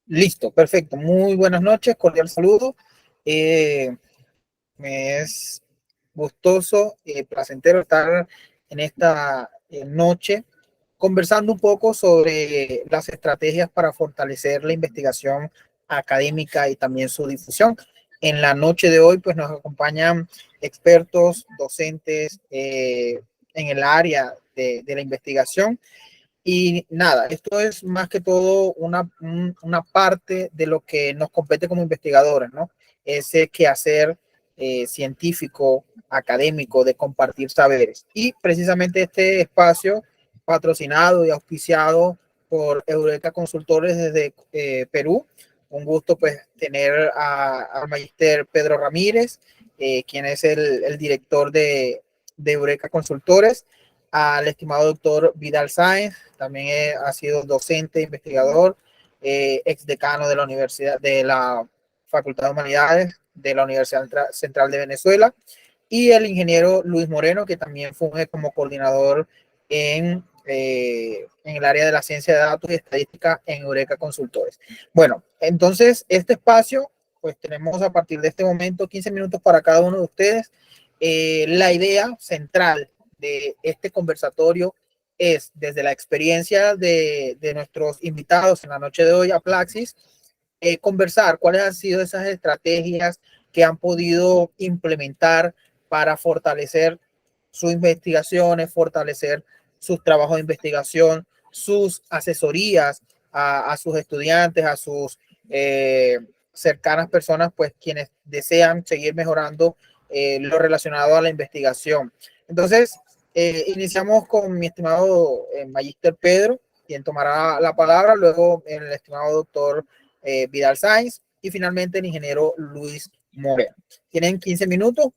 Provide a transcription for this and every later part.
Listo, perfecto. Muy buenas noches, cordial saludo. Me es gustoso, placentero estar en esta noche conversando un poco sobre las estrategias para fortalecer la investigación académica y también su difusión. En la noche de hoy, pues nos acompañan expertos, docentes en el área de la investigación. Y nada, esto es más que todo una parte de lo que nos compete como investigadores, ¿no? Ese quehacer científico, académico, de compartir saberes. Y precisamente este espacio, patrocinado y auspiciado por Eureka Consultores desde Perú. Un gusto pues tener al magíster Pedro Ramírez, quien es el director de Eureka Consultores, al estimado doctor Vidal Sáenz, también ha sido docente, investigador, ex decano de la Universidad, de la Facultad de Humanidades de la Universidad Central de Venezuela, y el ingeniero Luis Moreno, que también funge como coordinador en el área de la ciencia de datos y estadística en Eureka Consultores. Bueno, entonces este espacio, pues tenemos a partir de este momento 15 minutos para cada uno de ustedes. La idea central de este conversatorio es, desde la experiencia de nuestros invitados en la noche de hoy a Plaxis, conversar cuáles han sido esas estrategias que han podido implementar para fortalecer sus investigaciones, fortalecer sus trabajos de investigación, sus asesorías a sus estudiantes, a sus cercanas personas, pues quienes desean seguir mejorando lo relacionado a la investigación. Entonces, iniciamos con mi estimado magíster Pedro, quien tomará la palabra, luego el estimado doctor Vidal Sáenz y finalmente el ingeniero Luis Moreno. Tienen 15 minutos.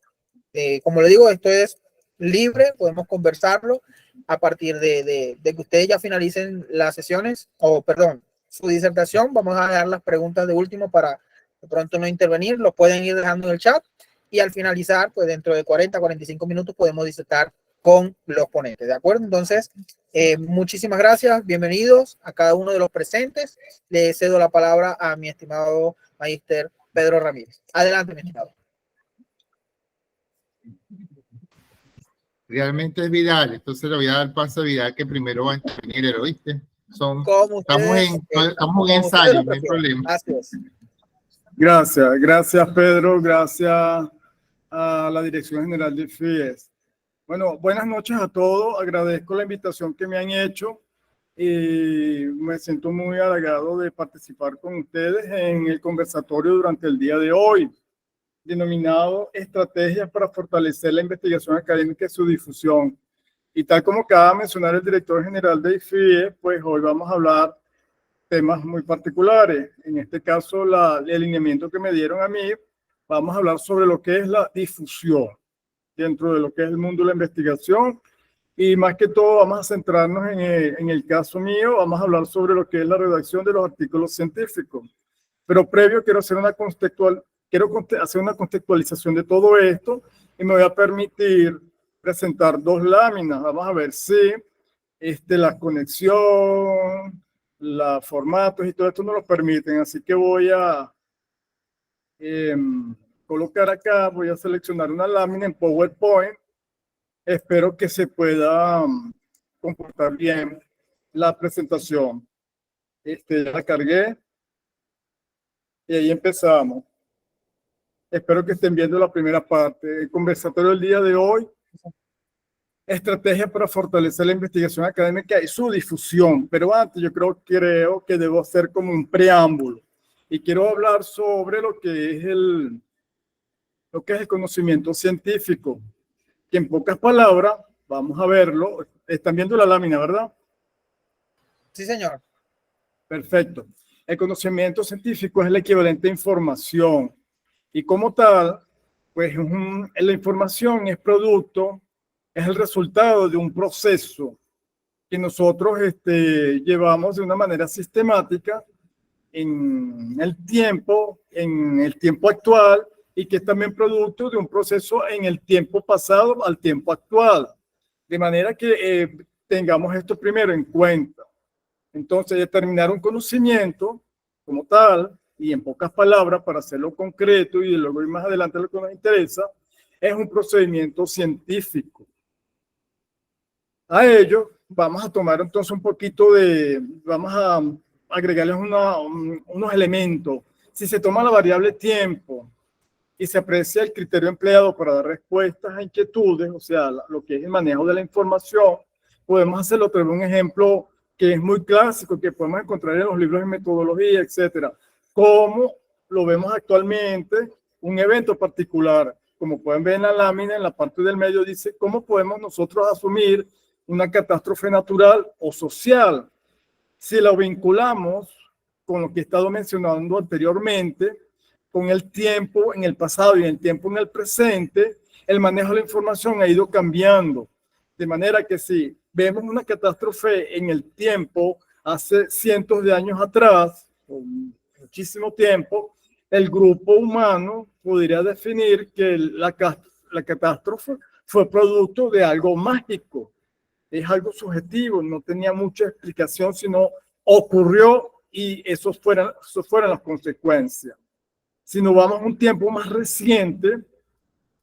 Como le digo, esto es libre, podemos conversarlo a partir de que ustedes ya finalicen las sesiones, o perdón, su disertación. Vamos a dejar las preguntas de último para de pronto no intervenir, lo pueden ir dejando en el chat y al finalizar, pues dentro de 40-45 minutos podemos disertar con los ponentes, ¿de acuerdo? Entonces, muchísimas gracias, bienvenidos a cada uno de los presentes. Le cedo la palabra a mi estimado magíster Pedro Ramírez. Adelante, mi estimado. Realmente es Vidal, entonces le voy a dar paso a Vidal, que primero va a intervenir, ¿oíste? Estamos en ensayo, no hay problema. Gracias. Gracias Pedro, gracias a la Dirección General de FIES. Bueno, buenas noches a todos, agradezco la invitación que me han hecho y me siento muy halagado de participar con ustedes en el conversatorio durante el día de hoy, denominado Estrategias para fortalecer la investigación académica y su difusión. Y tal como acaba de mencionar el director general de IFIE, pues hoy vamos a hablar temas muy particulares. En este caso, el alineamiento que me dieron a mí, vamos a hablar sobre lo que es la difusión dentro de lo que es el mundo de la investigación. Y más que todo, vamos a centrarnos en el caso mío, vamos a hablar sobre lo que es la redacción de los artículos científicos. Pero previo quiero hacer una contextualización de todo esto y me voy a permitir presentar dos láminas. Vamos a ver si la conexión, los formatos y todo esto nos lo permiten. Así que voy a colocar acá, voy a seleccionar una lámina en PowerPoint. Espero que se pueda comportar bien la presentación. Ya la cargué. Y ahí empezamos. Espero que estén viendo la primera parte. El conversatorio del día de hoy, estrategia para fortalecer la investigación académica y su difusión. Pero antes yo creo que debo hacer como un preámbulo. Y quiero hablar sobre lo que es el conocimiento científico. Que en pocas palabras, vamos a verlo. Están viendo la lámina, ¿verdad? Sí, señor. Perfecto. El conocimiento científico es el equivalente a información. Y como tal, pues la información es producto, es el resultado de un proceso que nosotros llevamos de una manera sistemática en el tiempo actual, y que es también producto de un proceso en el tiempo pasado al tiempo actual. De manera que tengamos esto primero en cuenta. Entonces, determinar un conocimiento como tal, y en pocas palabras, para hacerlo concreto y luego ir más adelante a lo que nos interesa, es un procedimiento científico. A ello, vamos a tomar entonces un poquito vamos a agregarles unos elementos. Si se toma la variable tiempo y se aprecia el criterio empleado para dar respuestas a inquietudes, o sea, lo que es el manejo de la información, podemos hacerlo a través de un ejemplo que es muy clásico, que podemos encontrar en los libros de metodología, etcétera. Como lo vemos actualmente, un evento particular, como pueden ver en la lámina, en la parte del medio dice, ¿cómo podemos nosotros asumir una catástrofe natural o social? Si lo vinculamos con lo que he estado mencionando anteriormente, con el tiempo en el pasado y el tiempo en el presente, el manejo de la información ha ido cambiando. De manera que si vemos una catástrofe en el tiempo, hace cientos de años atrás, o muchísimo tiempo, el grupo humano podría definir que la catástrofe fue producto de algo mágico. Es algo subjetivo, no tenía mucha explicación, sino ocurrió y eso fueran las consecuencias. Si nos vamos a un tiempo más reciente,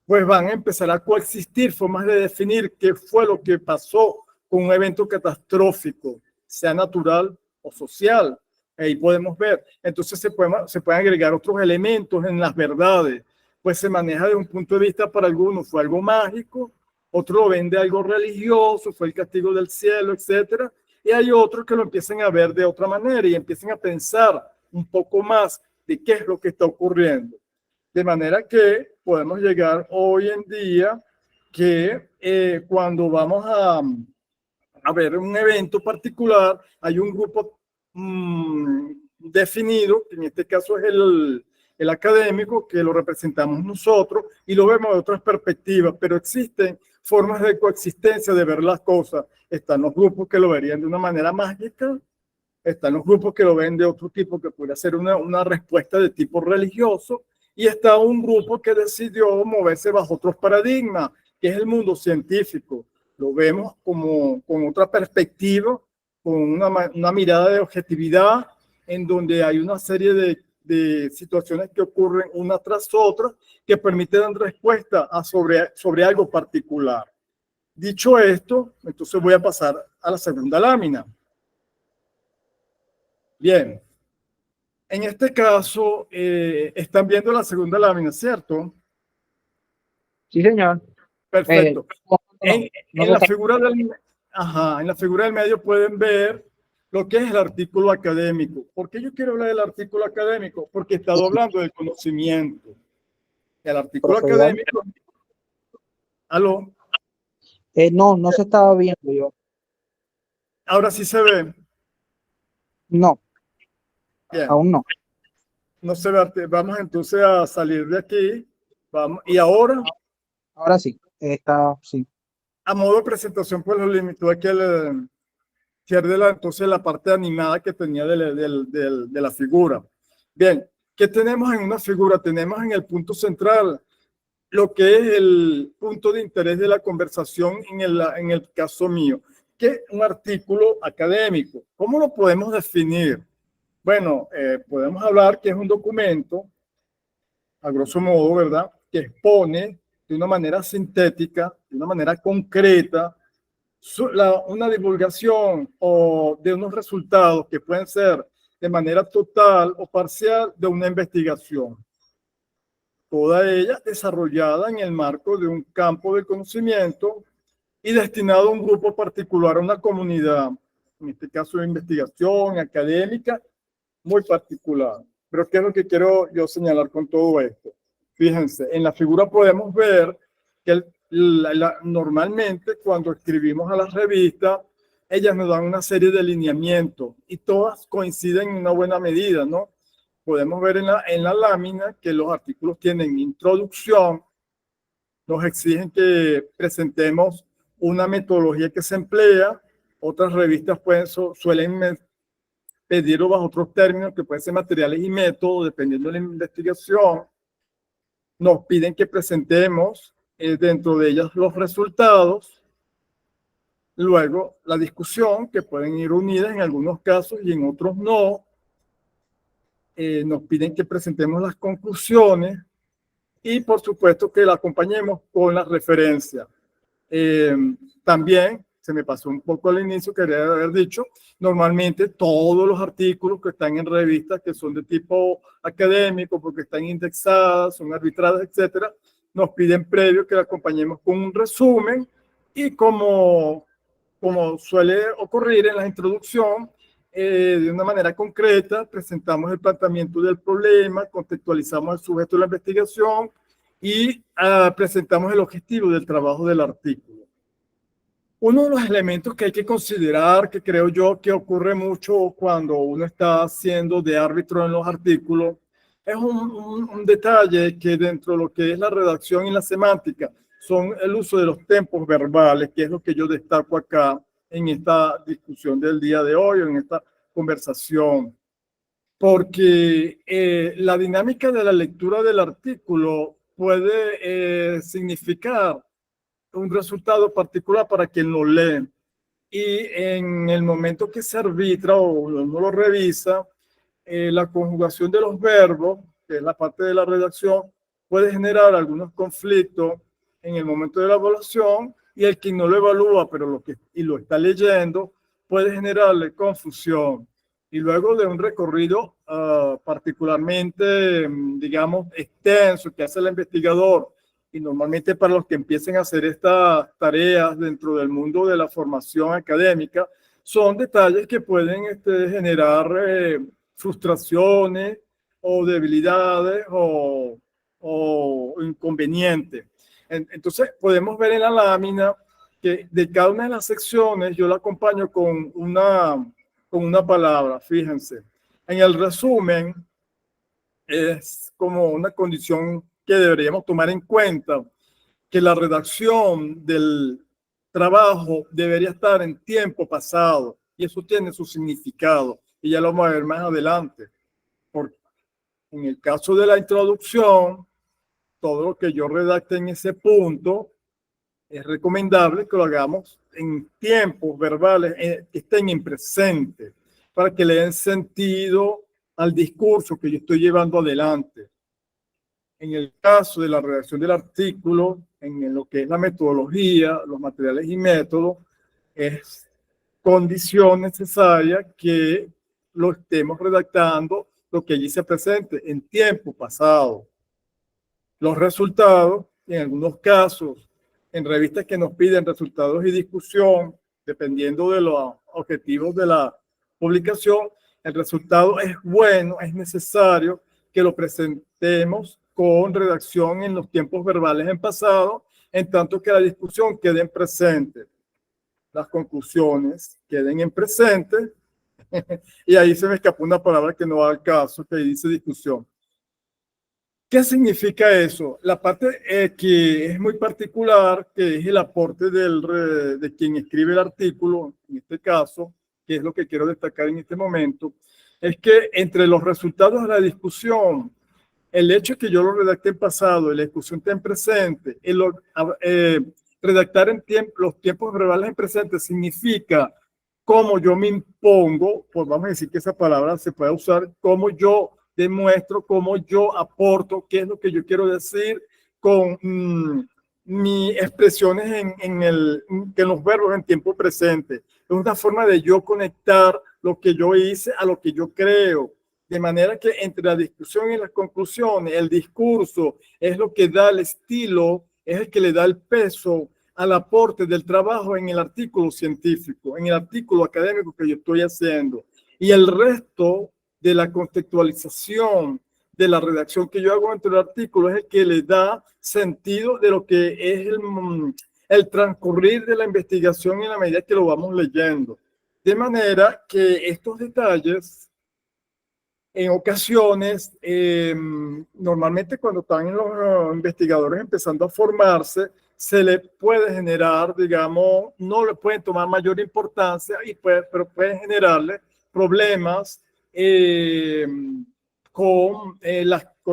pues van a empezar a coexistir formas de definir qué fue lo que pasó con un evento catastrófico, sea natural o social. Ahí podemos ver. Entonces se pueden agregar otros elementos en las verdades. Pues se maneja de un punto de vista para algunos, fue algo mágico, otro lo ven de algo religioso, fue el castigo del cielo, etcétera. Y hay otros que lo empiezan a ver de otra manera y empiezan a pensar un poco más de qué es lo que está ocurriendo. De manera que podemos llegar hoy en día que cuando vamos a ver un evento particular, hay un grupo definido, que en este caso es el académico, que lo representamos nosotros y lo vemos de otras perspectivas, pero existen formas de coexistencia, de ver las cosas. Están los grupos que lo verían de una manera mágica, están los grupos que lo ven de otro tipo, que puede ser una respuesta de tipo religioso, y está un grupo que decidió moverse bajo otros paradigmas, que es el mundo científico. Lo vemos como con otra perspectiva, con una mirada de objetividad, en donde hay una serie de situaciones que ocurren una tras otra, que permiten dar respuesta sobre algo particular. Dicho esto, entonces voy a pasar a la segunda lámina. Bien, en este caso están viendo la segunda lámina, ¿cierto? Sí, señor. Perfecto. En la figura del medio pueden ver lo que es el artículo académico. ¿Por qué yo quiero hablar del artículo académico? Porque he estado hablando del conocimiento. El artículo académico... ¿Aló? No se estaba viendo yo. Ahora sí se ve. No. Bien. Aún no. No se ve. Vamos entonces a salir de aquí. Vamos. Y ahora... Ahora sí. Está, sí. A modo de presentación, pues lo limitó aquí entonces la parte animada que tenía de la figura. Bien, ¿qué tenemos en una figura? Tenemos en el punto central lo que es el punto de interés de la conversación en el caso mío, que es un artículo académico. ¿Cómo lo podemos definir? Bueno, podemos hablar que es un documento, a grosso modo, ¿verdad?, que expone de una manera sintética, de una manera concreta, una divulgación o de unos resultados que pueden ser de manera total o parcial de una investigación. Toda ella desarrollada en el marco de un campo de conocimiento y destinado a un grupo particular, a una comunidad, en este caso de investigación académica muy particular. Pero ¿qué es lo que quiero yo señalar con todo esto? Fíjense, en la figura podemos ver que normalmente cuando escribimos a las revistas, ellas nos dan una serie de lineamientos y todas coinciden en una buena medida, ¿no? Podemos ver en la lámina que los artículos tienen introducción, nos exigen que presentemos una metodología que se emplea, otras revistas suelen pedirlo bajo otros términos que pueden ser materiales y métodos, dependiendo de la investigación. Nos piden que presentemos dentro de ellas los resultados. Luego, la discusión, que pueden ir unidas en algunos casos y en otros no. Nos piden que presentemos las conclusiones y, por supuesto, que la acompañemos con las referencias. También, se me pasó un poco al inicio, quería haber dicho, normalmente todos los artículos que están en revistas que son de tipo académico, porque están indexadas, son arbitradas, etcétera, nos piden previo que la acompañemos con un resumen y como suele ocurrir en la introducción, de una manera concreta, presentamos el planteamiento del problema, contextualizamos el sujeto de la investigación y presentamos el objetivo del trabajo del artículo. Uno de los elementos que hay que considerar, que creo yo que ocurre mucho cuando uno está haciendo de árbitro en los artículos, es un detalle que dentro de lo que es la redacción y la semántica son el uso de los tiempos verbales, que es lo que yo destaco acá en esta discusión del día de hoy, en esta conversación. Porque la dinámica de la lectura del artículo puede significar un resultado particular para quien lo lee. Y en el momento que se arbitra o uno lo revisa, la conjugación de los verbos, que es la parte de la redacción, puede generar algunos conflictos en el momento de la evaluación, y el que no lo evalúa, pero lo está leyendo, puede generarle confusión. Y luego de un recorrido particularmente, digamos, extenso que hace el investigador, y normalmente para los que empiecen a hacer estas tareas dentro del mundo de la formación académica, son detalles que pueden generar frustraciones o debilidades o inconvenientes. Entonces, podemos ver en la lámina que de cada una de las secciones yo la acompaño con una palabra, fíjense. En el resumen, es como una condición que deberíamos tomar en cuenta, que la redacción del trabajo debería estar en tiempo pasado, y eso tiene su significado, y ya lo vamos a ver más adelante. Porque en el caso de la introducción, todo lo que yo redacte en ese punto, es recomendable que lo hagamos en tiempos verbales que estén en presente, para que le den sentido al discurso que yo estoy llevando adelante. En el caso de la redacción del artículo, en lo que es la metodología, los materiales y métodos, es condición necesaria que lo estemos redactando, lo que allí se presente en tiempo pasado. Los resultados, en algunos casos, en revistas que nos piden resultados y discusión, dependiendo de los objetivos de la publicación, el resultado es bueno, es necesario que lo presentemos con redacción en los tiempos verbales en pasado, en tanto que la discusión quede en presente, las conclusiones queden en presente, y ahí se me escapó una palabra que no va al caso, que dice discusión. ¿Qué significa eso? La parte que es muy particular, que es el aporte de quien escribe el artículo, en este caso, que es lo que quiero destacar en este momento, es que entre los resultados de la discusión, el hecho de que yo lo redacté en pasado y la discusión está en presente, redactar los tiempos verbales en presente significa cómo yo me impongo, pues vamos a decir que esa palabra se puede usar, cómo yo demuestro, cómo yo aporto, qué es lo que yo quiero decir con mis expresiones en los verbos en tiempo presente. Es una forma de yo conectar lo que yo hice a lo que yo creo. De manera que entre la discusión y las conclusiones, el discurso es lo que da el estilo, es el que le da el peso al aporte del trabajo en el artículo científico, en el artículo académico que yo estoy haciendo. Y el resto de la contextualización de la redacción que yo hago entre el artículo es el que le da sentido de lo que es el transcurrir de la investigación en la medida que lo vamos leyendo. De manera que estos detalles, en ocasiones, normalmente cuando están los investigadores empezando a formarse, se le puede generar, digamos, no le pueden tomar mayor importancia, pero pueden generarle problemas con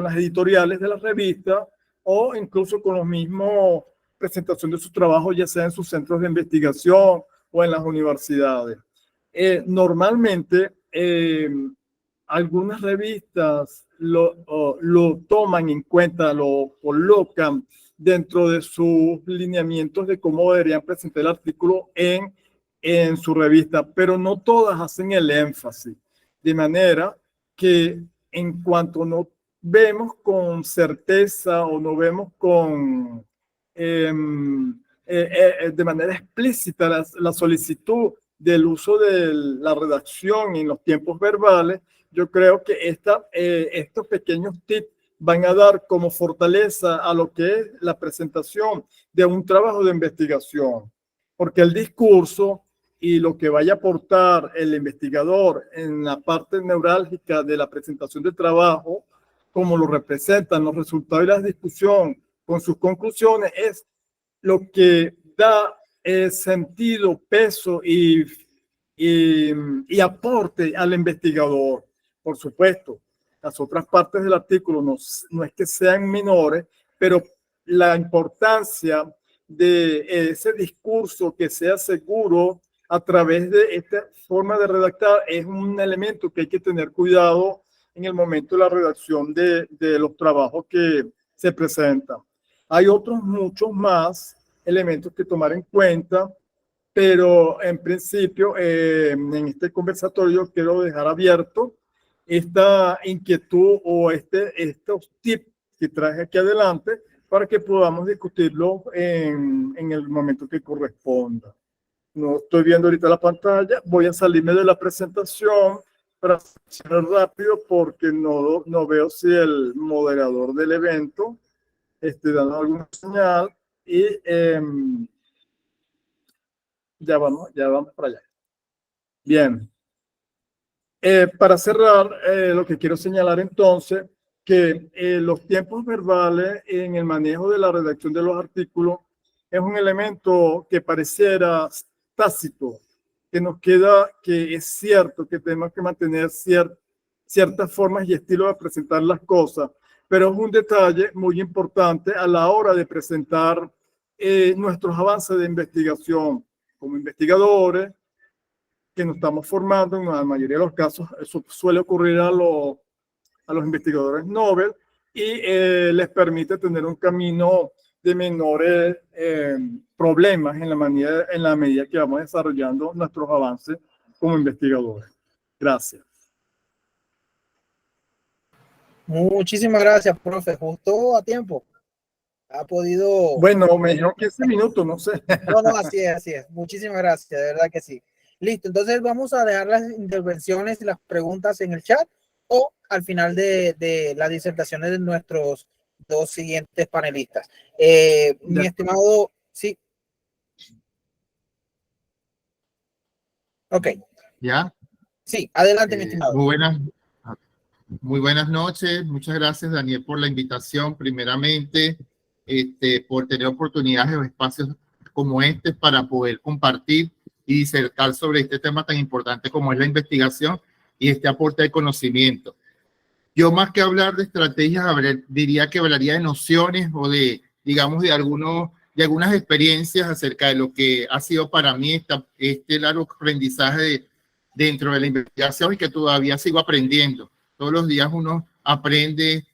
las editoriales de la revista o incluso con los mismos presentación de su trabajo, ya sea en sus centros de investigación o en las universidades. Normalmente, algunas revistas lo toman en cuenta, lo colocan dentro de sus lineamientos de cómo deberían presentar el artículo en su revista, pero no todas hacen el énfasis, de manera que en cuanto no vemos con certeza o no vemos con de manera explícita la solicitud del uso de la redacción en los tiempos verbales, yo creo que estos pequeños tips van a dar como fortaleza a lo que es la presentación de un trabajo de investigación, porque el discurso y lo que vaya a aportar el investigador en la parte neurálgica de la presentación del trabajo, como lo representan los resultados de la discusión con sus conclusiones, es lo que da sentido, peso y aporte al investigador. Por supuesto, las otras partes del artículo no es que sean menores, pero la importancia de ese discurso que sea seguro a través de esta forma de redactar es un elemento que hay que tener cuidado en el momento de la redacción de los trabajos que se presentan. Hay otros muchos más elementos que tomar en cuenta, pero en principio en este conversatorio quiero dejar abierto esta inquietud o estos tips que traje aquí adelante para que podamos discutirlo en el momento que corresponda. No estoy viendo ahorita la pantalla, voy a salirme de la presentación para hacerlo rápido porque no veo si el moderador del evento está dando alguna señal y ya vamos para allá. Bien. Para cerrar, lo que quiero señalar entonces, que los tiempos verbales en el manejo de la redacción de los artículos es un elemento que pareciera tácito, que nos queda, que es cierto que tenemos que mantener ciertas formas y estilos de presentar las cosas, pero es un detalle muy importante a la hora de presentar nuestros avances de investigación como investigadores, que nos estamos formando. En la mayoría de los casos eso suele ocurrir a los investigadores Nobel y les permite tener un camino de menores problemas en la medida que vamos desarrollando nuestros avances como investigadores. Gracias. Muchísimas gracias, profe. Justo a tiempo. Ha podido... Bueno, me dijeron 15 minutos, no sé. No, así es, así es. Muchísimas gracias, de verdad que sí. Listo, entonces vamos a dejar las intervenciones y las preguntas en el chat o al final de las disertaciones de nuestros dos siguientes panelistas. Mi estimado, sí. Ok. ¿Ya? Sí, adelante, mi estimado. Muy buenas noches. Muchas gracias, Daniel, por la invitación. Primeramente, por tener oportunidades o espacios como este para poder compartir y disertar sobre este tema tan importante como es la investigación y este aporte de conocimiento. Yo, más que hablar de estrategias, diría que hablaría de nociones o de, digamos, de algunas experiencias acerca de lo que ha sido para mí este largo aprendizaje dentro de la investigación y que todavía sigo aprendiendo. Todos los días uno aprende.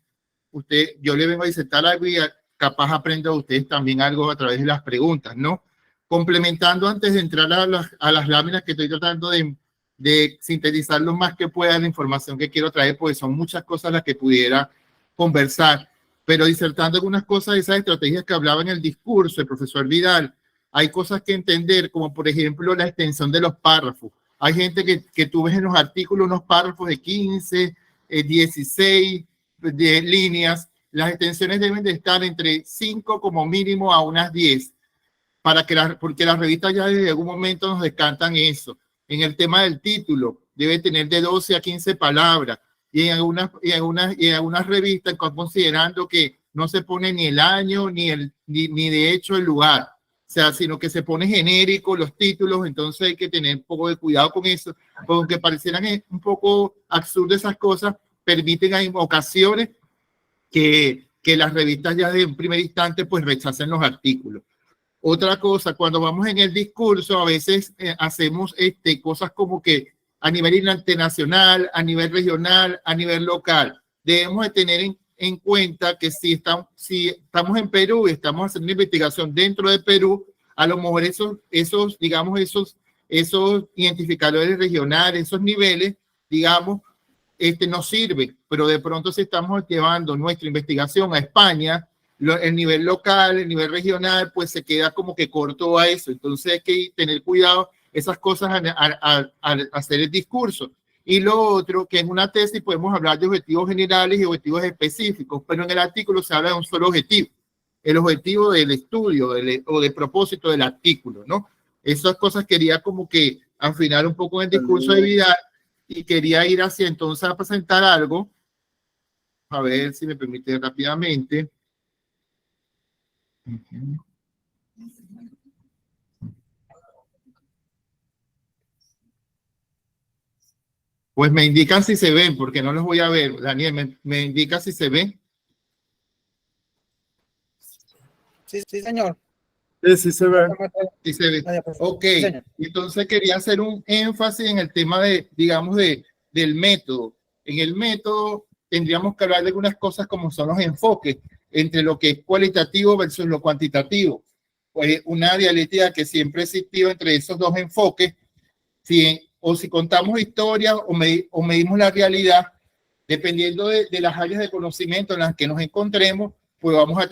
Yo le vengo a disertar algo y capaz aprendo a ustedes también algo a través de las preguntas, ¿no? Complementando, antes de entrar a las láminas, que estoy tratando de sintetizar lo más que pueda la información que quiero traer, porque son muchas cosas las que pudiera conversar, pero disertando algunas cosas de esas estrategias que hablaba en el discurso el profesor Vidal. Hay cosas que entender, como por ejemplo la extensión de los párrafos. Hay gente que tú ves en los artículos unos párrafos de 15, 16 de líneas. Las extensiones deben de estar entre 5 como mínimo a unas 10, porque las revistas ya desde algún momento nos descantan eso. En el tema del título, debe tener de 12 a 15 palabras. Y en algunas revistas, considerando que no se pone ni el año, ni de hecho el lugar, o sea, sino que se pone genérico los títulos. Entonces hay que tener un poco de cuidado con eso, porque aunque parecieran un poco absurdas esas cosas, permiten en ocasiones que las revistas ya de un primer instante pues rechacen los artículos. Otra cosa, cuando vamos en el discurso, a veces hacemos cosas como que a nivel internacional, a nivel regional, a nivel local. Debemos de tener en cuenta que si estamos en Perú y estamos haciendo una investigación dentro de Perú, a lo mejor esos identificadores regionales, esos niveles, digamos, no sirven, pero de pronto si estamos llevando nuestra investigación a España, el nivel local, el nivel regional, pues se queda como que corto a eso. Entonces hay que tener cuidado esas cosas al hacer el discurso. Y lo otro, que en una tesis podemos hablar de objetivos generales y objetivos específicos, pero en el artículo se habla de un solo objetivo, el objetivo del estudio o del propósito del artículo, ¿no? Esas cosas quería como que afinar un poco en el discurso de Vidal y quería ir hacia entonces a presentar algo. A ver si me permite rápidamente. Pues me indican si se ven, porque no los voy a ver. Daniel, me indica si se ven. Sí, sí, señor. Sí se ve. Sí se ve. Ok, entonces quería hacer un énfasis en el tema de, digamos, del método. En el método tendríamos que hablar de algunas cosas como son los enfoques entre lo que es cualitativo versus lo cuantitativo. Pues una dialéctica que siempre ha existido entre esos dos enfoques. Si contamos historias o medimos la realidad, dependiendo de las áreas de conocimiento en las que nos encontremos, pues vamos a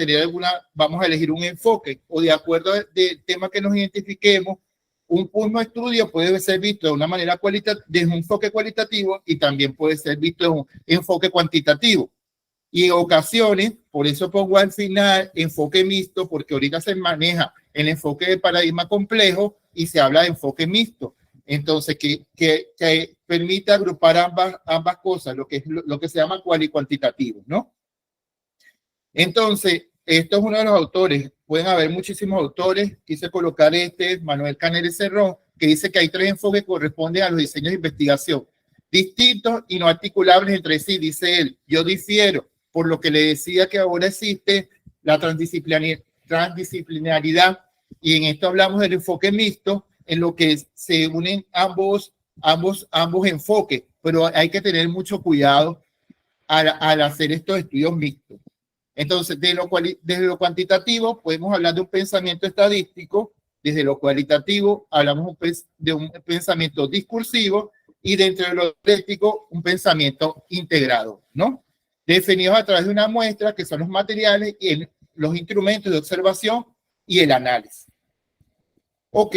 elegir un enfoque o de acuerdo del tema que nos identifiquemos, un punto de estudio puede ser visto de una manera desde un enfoque cualitativo y también puede ser visto de un enfoque cuantitativo. Y en ocasiones, por eso pongo al final enfoque mixto, porque ahorita se maneja el enfoque de paradigma complejo y se habla de enfoque mixto. Entonces, que permite agrupar ambas cosas, lo que se llama cual y cuantitativo, ¿no? Entonces, esto es uno de los autores. Pueden haber muchísimos autores. Quise colocar Manuel Caneres Cerrón, que dice que hay 3 enfoques que corresponden a los diseños de investigación, distintos y no articulables entre sí, dice él. Yo difiero, por lo que le decía que ahora existe la transdisciplinaridad, y en esto hablamos del enfoque mixto, en lo que se unen ambos enfoques, pero hay que tener mucho cuidado al hacer estos estudios mixtos. Entonces, desde lo cuantitativo podemos hablar de un pensamiento estadístico, desde lo cualitativo hablamos de un pensamiento discursivo y dentro de lo ético un pensamiento integrado, ¿no? Definidos a través de una muestra que son los materiales y los instrumentos de observación y el análisis. Ok,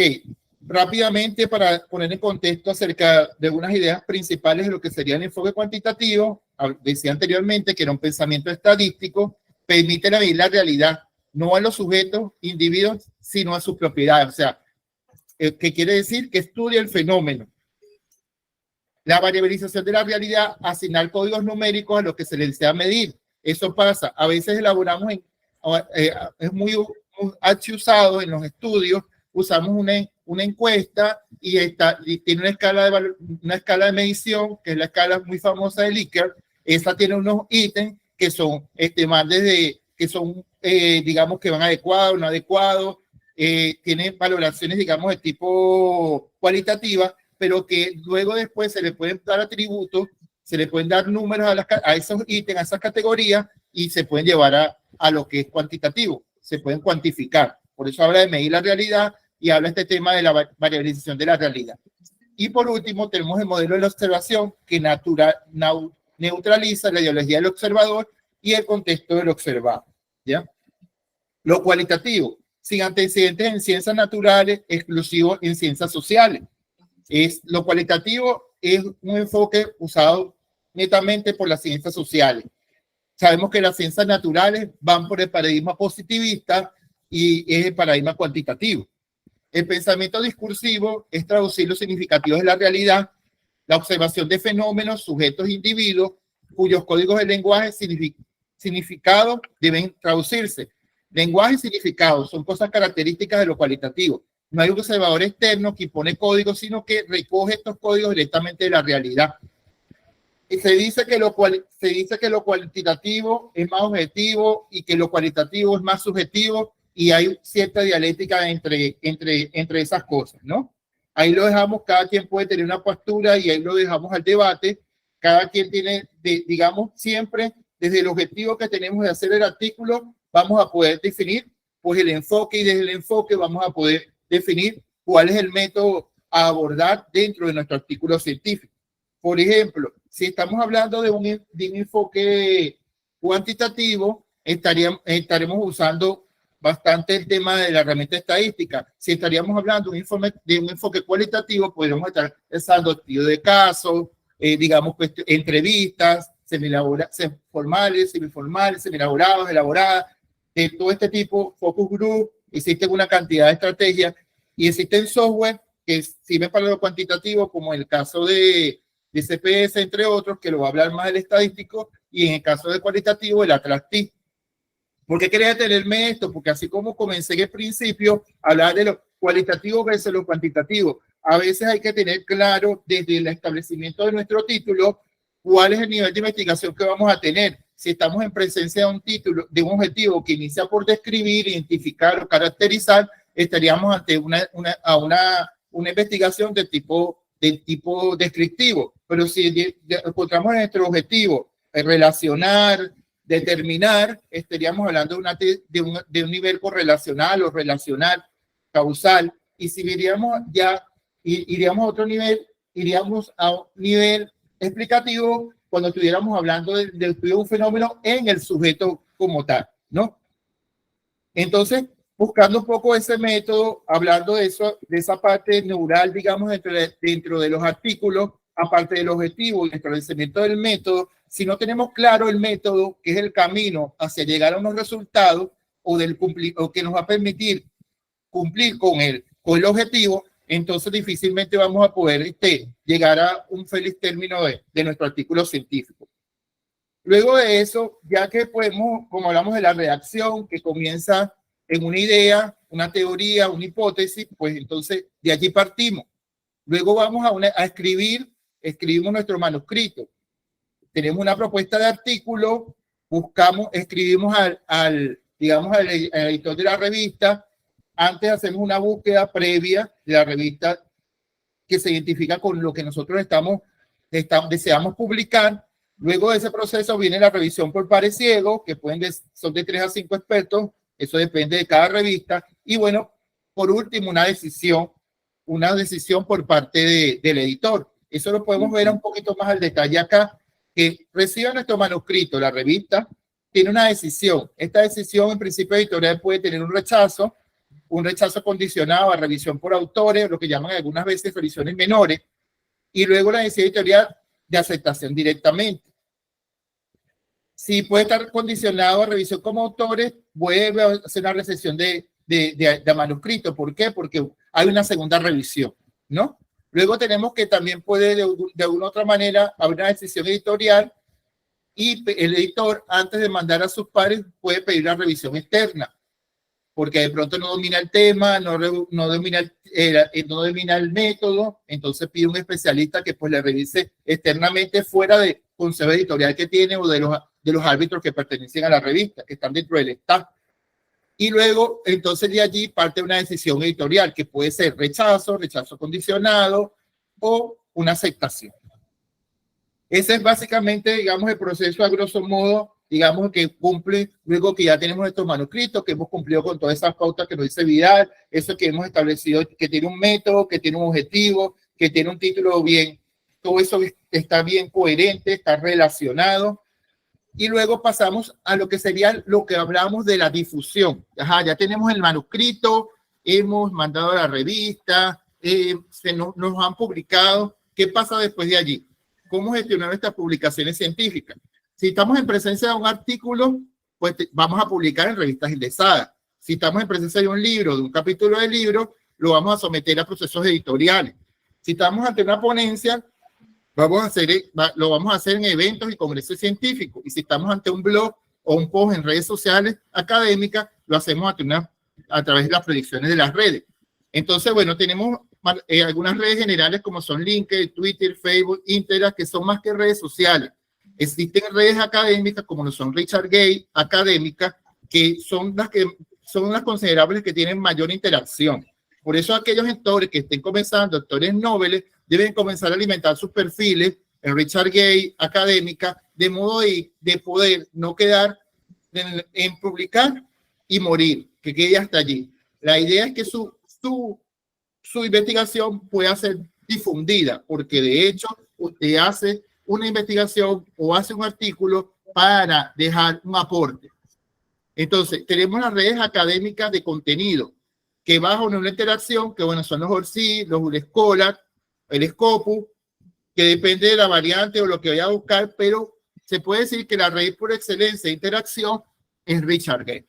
rápidamente para poner en contexto acerca de algunas ideas principales de lo que sería el enfoque cuantitativo, decía anteriormente que era un pensamiento estadístico, permite medir la realidad, no a los sujetos, individuos, sino a sus propiedades. O sea, ¿qué quiere decir? Que estudia el fenómeno. La variabilización de la realidad, asignar códigos numéricos a lo que se le desea medir. Eso pasa. A veces elaboramos, es muy usado en los estudios, usamos una encuesta y tiene una escala de medición, que es la escala muy famosa de Likert. Esa tiene unos ítems que son digamos que van adecuados, no adecuados, tienen valoraciones, digamos, de tipo cualitativa, pero que luego después se le pueden dar atributos, se le pueden dar números a esos ítems, a esas categorías, y se pueden llevar a lo que es cuantitativo, se pueden cuantificar. Por eso habla de medir la realidad y habla este tema de la variabilización de la realidad. Y por último tenemos el modelo de la observación que neutraliza la ideología del observador y el contexto del observado, ¿ya? Lo cualitativo, sin antecedentes en ciencias naturales, exclusivo en ciencias sociales. Lo cualitativo es un enfoque usado netamente por las ciencias sociales. Sabemos que las ciencias naturales van por el paradigma positivista y es el paradigma cuantitativo. El pensamiento discursivo es traducir los significativos de la realidad, la observación de fenómenos, sujetos e individuos, cuyos códigos de lenguaje significado deben traducirse. Lenguaje y significado son cosas características de lo cualitativo. No hay un observador externo que impone códigos, sino que recoge estos códigos directamente de la realidad. Y se dice que lo cuantitativo es más objetivo y que lo cualitativo es más subjetivo, y hay cierta dialéctica entre esas cosas, ¿no? Ahí lo dejamos, cada quien puede tener una postura y ahí lo dejamos al debate. Cada quien tiene, digamos, siempre desde el objetivo que tenemos de hacer el artículo, vamos a poder definir pues el enfoque, y desde el enfoque vamos a poder definir cuál es el método a abordar dentro de nuestro artículo científico. Por ejemplo, si estamos hablando de un enfoque cuantitativo, estaremos usando bastante el tema de la herramienta estadística. Si estaríamos hablando de un enfoque cualitativo, podríamos estar usando estudios de casos, digamos, pues, entrevistas, formales, semiformales, semi-elaboradas, elaboradas, de todo este tipo, focus group. Existen una cantidad de estrategias y existen software que sirven para lo cuantitativo, como el caso de CPS, entre otros, que lo va a hablar más el estadístico, y en el caso de cualitativo, el Atractiv. ¿Por qué quería detenerme esto? Porque así como comencé en el principio a hablar de lo cualitativo versus lo cuantitativo, a veces hay que tener claro desde el establecimiento de nuestro título cuál es el nivel de investigación que vamos a tener. Si estamos en presencia de un título, de un objetivo que inicia por describir, identificar o caracterizar, estaríamos ante una investigación de tipo descriptivo. Pero si encontramos nuestro objetivo relacionar, determinar, estaríamos hablando de un nivel correlacional o relacional, causal. Y si iríamos a otro nivel, iríamos a un nivel explicativo cuando estuviéramos hablando de estudio de un fenómeno en el sujeto como tal, ¿no? Entonces, buscando un poco ese método, hablando de eso, de esa parte neural, digamos, dentro de los artículos, aparte del objetivo y el establecimiento del método, si no tenemos claro el método, que es el camino hacia llegar a unos resultados o que nos va a permitir cumplir con el objetivo, entonces difícilmente vamos a poder llegar a un feliz término de nuestro artículo científico. Luego de eso, ya que podemos, como hablamos de la redacción, que comienza en una idea, una teoría, una hipótesis, pues entonces de allí partimos. Luego vamos a escribimos nuestro manuscrito. Tenemos una propuesta de artículo, escribimos al editor de la revista. Antes hacemos una búsqueda previa de la revista que se identifica con lo que nosotros deseamos publicar. Luego de ese proceso viene la revisión por pares ciegos, que son de 3 a 5 expertos. Eso depende de cada revista. Y bueno, por último, una decisión por parte del editor. Eso lo podemos ver un poquito más al detalle acá, que reciba nuestro manuscrito. La revista tiene una decisión. Esta decisión, en principio editorial, puede tener un rechazo condicionado a revisión por autores, lo que llaman algunas veces revisiones menores, y luego la decisión editorial de aceptación directamente. Si puede estar condicionado a revisión como autores, vuelve a hacer una recepción de manuscrito. ¿Por qué? Porque hay una segunda revisión, ¿no? Luego tenemos que también puede de alguna otra manera haber una decisión editorial, y el editor, antes de mandar a sus pares, puede pedir la revisión externa, porque de pronto no domina el tema, no domina el método, entonces pide un especialista que pues le revise externamente fuera del consejo editorial que tiene o de los árbitros que pertenecen a la revista, que están dentro del staff. Y luego, entonces de allí parte una decisión editorial que puede ser rechazo condicionado o una aceptación. Ese es básicamente, digamos, el proceso a grosso modo, digamos, que cumple, luego que ya tenemos estos manuscritos, que hemos cumplido con todas esas pautas que nos dice Vidal, eso que hemos establecido, que tiene un método, que tiene un objetivo, que tiene un título bien, todo eso está bien coherente, está relacionado. Y luego pasamos a lo que sería lo que hablamos de la difusión. Ya tenemos el manuscrito, hemos mandado a la revista, nos han publicado. ¿Qué pasa después de allí? ¿Cómo gestionar estas publicaciones científicas? Si estamos en presencia de un artículo, pues vamos a publicar en revistas indexadas. Si estamos en presencia de un libro, de un capítulo de libro, lo vamos a someter a procesos editoriales. Si estamos ante una ponencia, lo vamos a hacer en eventos y congresos científicos. Y si estamos ante un blog o un post en redes sociales académicas, lo hacemos a través de las predicciones de las redes. Entonces, bueno, tenemos algunas redes generales como son LinkedIn, Twitter, Facebook, Instagram, que son más que redes sociales. Existen redes académicas como lo son Richard Gay, académicas, que son las que son las considerables que tienen mayor interacción. Por eso aquellos gestores que estén comenzando, gestores nobles, deben comenzar a alimentar sus perfiles en ResearchGate, académica, de modo de poder no quedar en publicar y morir, que quede hasta allí. La idea es que su investigación pueda ser difundida, porque de hecho usted hace una investigación o hace un artículo para dejar un aporte. Entonces, tenemos las redes académicas de contenido, que bajo una interacción, que bueno, son los ORCID, los Scholar, el Scopus, que depende de la variante o lo que vaya a buscar, pero se puede decir que la red por excelencia de interacción es ResearchGate,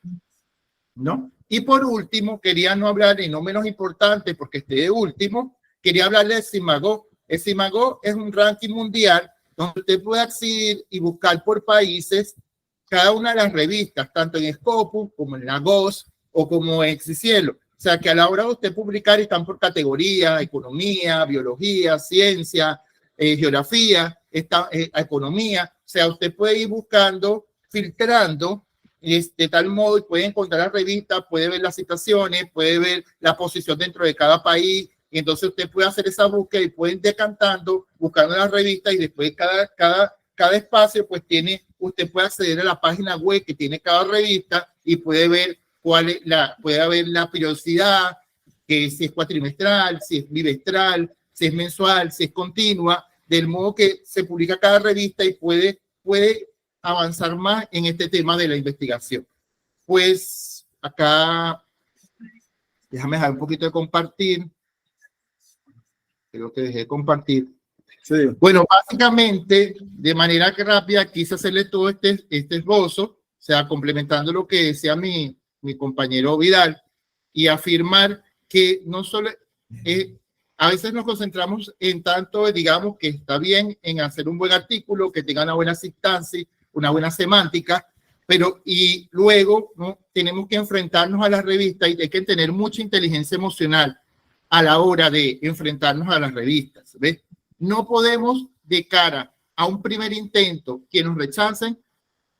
¿no? Y por último, quería no hablar, y no menos importante, porque esté de último, quería hablarle de Simago. El Simago es un ranking mundial donde usted puede acceder y buscar por países cada una de las revistas, tanto en Scopus como en la GOS o como en Cicielo. O sea, que a la hora de usted publicar están por categoría: economía, biología, ciencia, geografía, economía. O sea, usted puede ir buscando, filtrando de tal modo, y puede encontrar la revista, puede ver las citaciones, puede ver la posición dentro de cada país, y entonces usted puede hacer esa búsqueda y puede ir decantando, buscando la revista, y después cada espacio pues usted puede acceder a la página web que tiene cada revista y puede ver puede haber la periodicidad, que si es cuatrimestral, si es bimestral, si es mensual, si es continua, del modo que se publica cada revista y puede avanzar más en este tema de la investigación. Pues acá, déjame dejar un poquito de compartir. Creo que dejé de compartir. Sí. Bueno, básicamente, de manera que rápida, quise hacerle todo este esbozo, o sea, complementando lo que decía mi compañero Vidal, y afirmar que no solo, a veces nos concentramos en tanto, digamos, que está bien en hacer un buen artículo, que tenga una buena sintaxis, una buena semántica, pero y luego, ¿no?, tenemos que enfrentarnos a las revistas y hay que tener mucha inteligencia emocional a la hora de enfrentarnos a las revistas, ¿ves? No podemos, de cara a un primer intento que nos rechacen,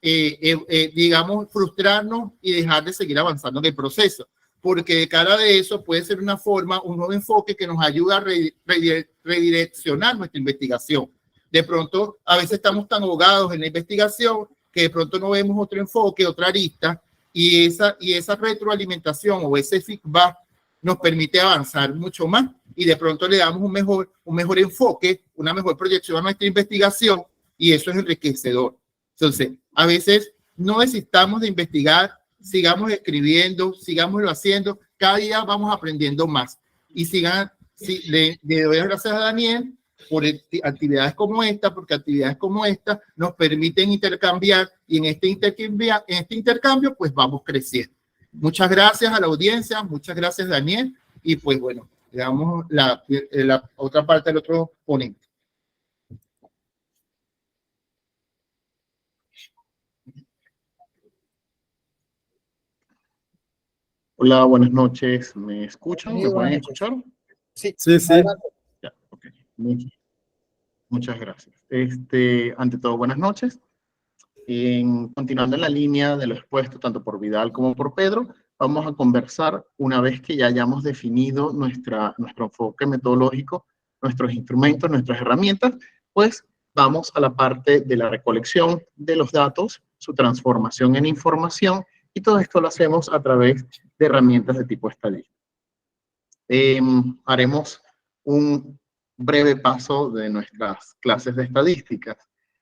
digamos, frustrarnos y dejar de seguir avanzando en el proceso, porque de cara de eso puede ser una forma, un nuevo enfoque que nos ayuda a redireccionar nuestra investigación. De pronto, a veces estamos tan ahogados en la investigación que de pronto no vemos otro enfoque, otra arista, y esa retroalimentación o ese feedback nos permite avanzar mucho más y de pronto le damos un mejor enfoque, una mejor proyección a nuestra investigación, y eso es enriquecedor. Entonces, a veces no desistamos de investigar, sigamos escribiendo, sigámoslo haciendo, cada día vamos aprendiendo más. Y le doy las gracias a Daniel por actividades como esta, porque actividades como esta nos permiten intercambiar, y en este intercambio pues vamos creciendo. Muchas gracias a la audiencia, muchas gracias Daniel, y pues bueno, le damos la otra parte del otro ponente. Hola, buenas noches. ¿Me escuchan? Sí, ¿Me pueden buenas escuchar? Sí, Sí, sí. adelante. Ya, ok. Muchas gracias. Ante todo, buenas noches. Continuando en la línea de lo expuesto tanto por Vidal como por Pedro, vamos a conversar una vez que ya hayamos definido nuestro enfoque metodológico, nuestros instrumentos, nuestras herramientas, pues vamos a la parte de la recolección de los datos, su transformación en información, y todo esto lo hacemos a través de herramientas de tipo estadístico. Haremos un breve paso de nuestras clases de estadísticas.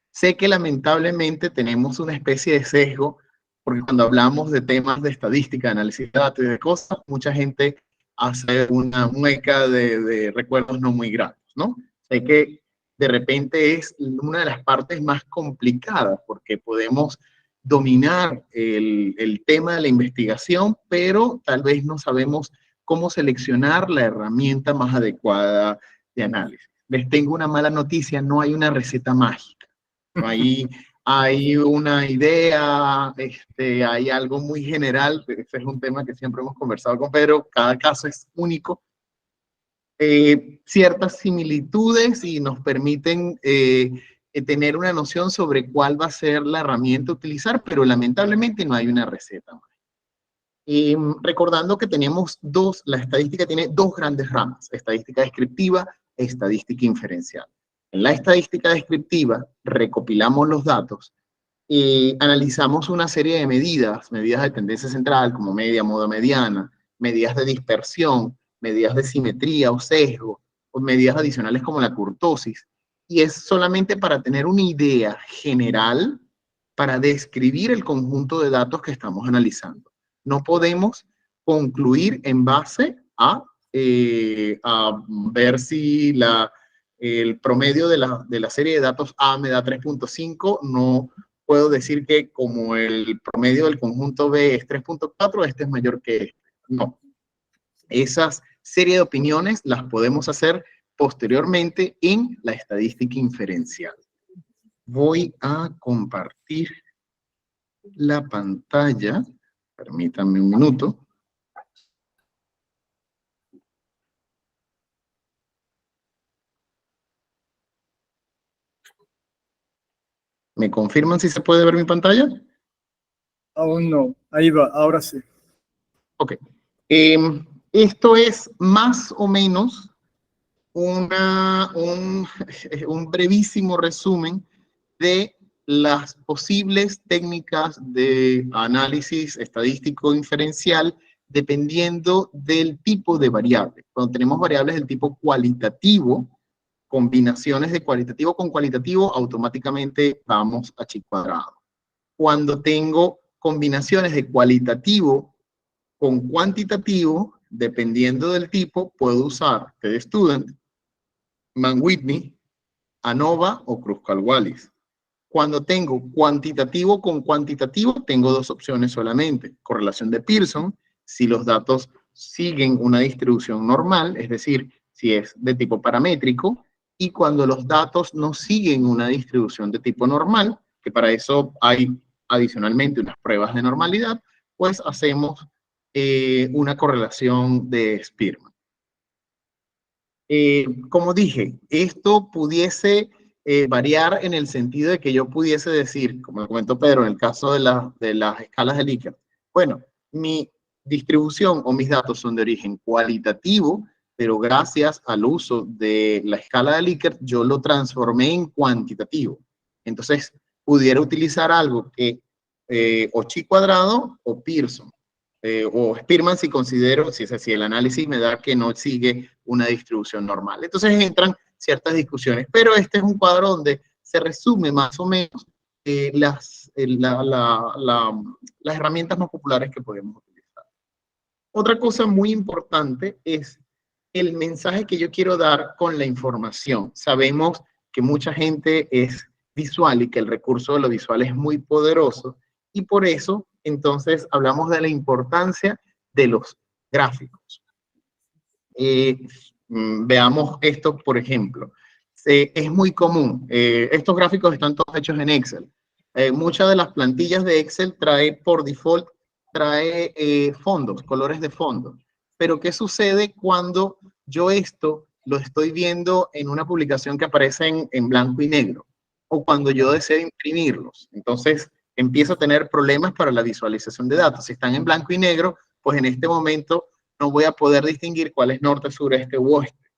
Sé que lamentablemente tenemos una especie de sesgo, porque cuando hablamos de temas de estadística, análisis de datos y de cosas, mucha gente hace una mueca de recuerdos no muy gratos, ¿no? Sé que de repente es una de las partes más complicadas, porque podemos dominar el tema de la investigación, pero tal vez no sabemos cómo seleccionar la herramienta más adecuada de análisis. Les tengo una mala noticia: no hay una receta mágica. No hay una idea, hay algo muy general. Este es un tema que siempre hemos conversado con Pedro, cada caso es único. Ciertas similitudes y nos permiten tener una noción sobre cuál va a ser la herramienta a utilizar, pero lamentablemente no hay una receta mágica. Recordando que tenemos la estadística tiene dos grandes ramas, estadística descriptiva e estadística inferencial. En la estadística descriptiva recopilamos los datos y analizamos una serie de medidas de tendencia central como media, moda, mediana, medidas de dispersión, medidas de simetría o sesgo, o medidas adicionales como la kurtosis, y es solamente para tener una idea general para describir el conjunto de datos que estamos analizando. No podemos concluir en base a ver si el promedio de la serie de datos A me da 3.5, no puedo decir que como el promedio del conjunto B es 3.4, este es mayor que este. No. Esas serie de opiniones las podemos hacer posteriormente en la estadística inferencial. Voy a compartir la pantalla. Permítanme un minuto. ¿Me confirman si se puede ver mi pantalla? Aún no. Ahí va, ahora sí. Ok. Esto es más o menos un brevísimo resumen de las posibles técnicas de análisis estadístico inferencial dependiendo del tipo de variable. Cuando tenemos variables del tipo cualitativo, combinaciones de cualitativo con cualitativo, automáticamente vamos a chi cuadrado. Cuando tengo combinaciones de cualitativo con cuantitativo, dependiendo del tipo, puedo usar TestStudent, Mann-Whitney, ANOVA o Kruskal-Wallis. Cuando tengo cuantitativo con cuantitativo, tengo dos opciones solamente. Correlación de Pearson, si los datos siguen una distribución normal, es decir, si es de tipo paramétrico, y cuando los datos no siguen una distribución de tipo normal, que para eso hay adicionalmente unas pruebas de normalidad, pues hacemos una correlación de Spearman. Como dije, esto pudiese variar en el sentido de que yo pudiese decir, como lo comentó Pedro, en el caso de las escalas de Likert, bueno, mi distribución o mis datos son de origen cualitativo, pero gracias al uso de la escala de Likert, yo lo transformé en cuantitativo. Entonces, pudiera utilizar algo que o chi cuadrado o Pearson. O Spearman si considero, si es así, el análisis me da que no sigue una distribución normal. Entonces entran ciertas discusiones, pero este es un cuadro donde se resume más o menos las herramientas más populares que podemos utilizar. Otra cosa muy importante es el mensaje que yo quiero dar con la información. Sabemos que mucha gente es visual y que el recurso de lo visual es muy poderoso, y por eso entonces hablamos de la importancia de los gráficos. Veamos esto, por ejemplo. Es muy común. Estos gráficos están todos hechos en Excel. Muchas de las plantillas de Excel trae por default, fondos, colores de fondo. Pero ¿qué sucede cuando yo esto lo estoy viendo en una publicación que aparece en blanco y negro? O cuando yo deseo imprimirlos. Entonces, empiezo a tener problemas para la visualización de datos. Si están en blanco y negro, pues en este momento no voy a poder distinguir cuál es norte, sureste u oeste.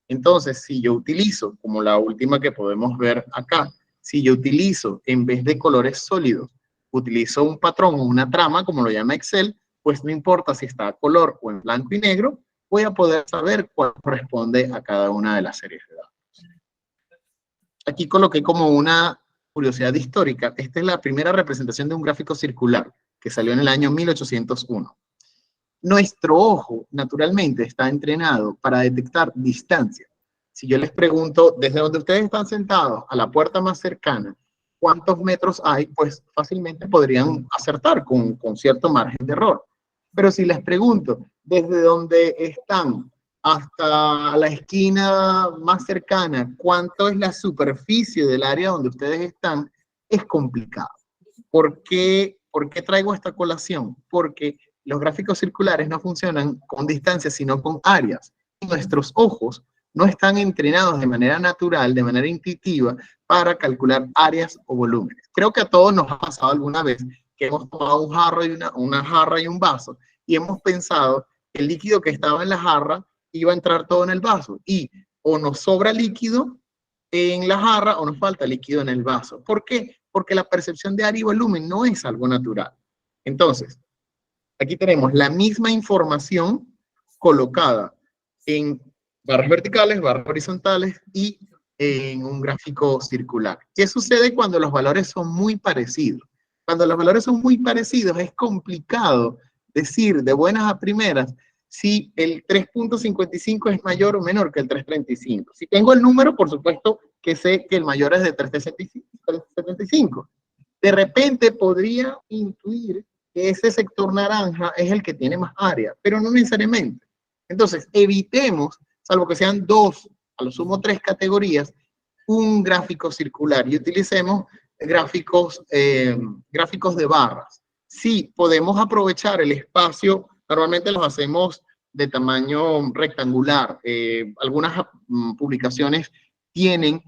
Entonces, si yo utilizo, como la última que podemos ver acá, si yo utilizo, en vez de colores sólidos, utilizo un patrón o una trama, como lo llama Excel, pues no importa si está a color o en blanco y negro, voy a poder saber cuál corresponde a cada una de las series de datos. Aquí coloqué como una curiosidad histórica. Esta es la primera representación de un gráfico circular que salió en el año 1801. Nuestro ojo, naturalmente, está entrenado para detectar distancia. Si yo les pregunto, desde donde ustedes están sentados a la puerta más cercana, ¿cuántos metros hay? Pues fácilmente podrían acertar con cierto margen de error. Pero si les pregunto, desde donde están hasta la esquina más cercana, ¿cuánto es la superficie del área donde ustedes están? Es complicado. ¿Por qué traigo esta colación? Porque los gráficos circulares no funcionan con distancias, sino con áreas. Nuestros ojos no están entrenados de manera natural, de manera intuitiva, para calcular áreas o volúmenes. Creo que a todos nos ha pasado alguna vez que hemos tomado un jarro y una jarra y un vaso, y hemos pensado que el líquido que estaba en la jarra iba a entrar todo en el vaso, y o nos sobra líquido en la jarra o nos falta líquido en el vaso. ¿Por qué? Porque la percepción de área y volumen no es algo natural. Entonces, aquí tenemos la misma información colocada en barras verticales, barras horizontales y en un gráfico circular. ¿Qué sucede cuando los valores son muy parecidos? Cuando los valores son muy parecidos es complicado decir de buenas a primeras si el 3.55 es mayor o menor que el 3.35. Si tengo el número, por supuesto que sé que el mayor es de 3.75. De repente podría intuir que ese sector naranja es el que tiene más área, pero no necesariamente. Entonces, evitemos, salvo que sean 2, a lo sumo 3 categorías, un gráfico circular y utilicemos gráficos de barras. Sí, podemos aprovechar el espacio, normalmente los hacemos de tamaño rectangular. Algunas publicaciones tienen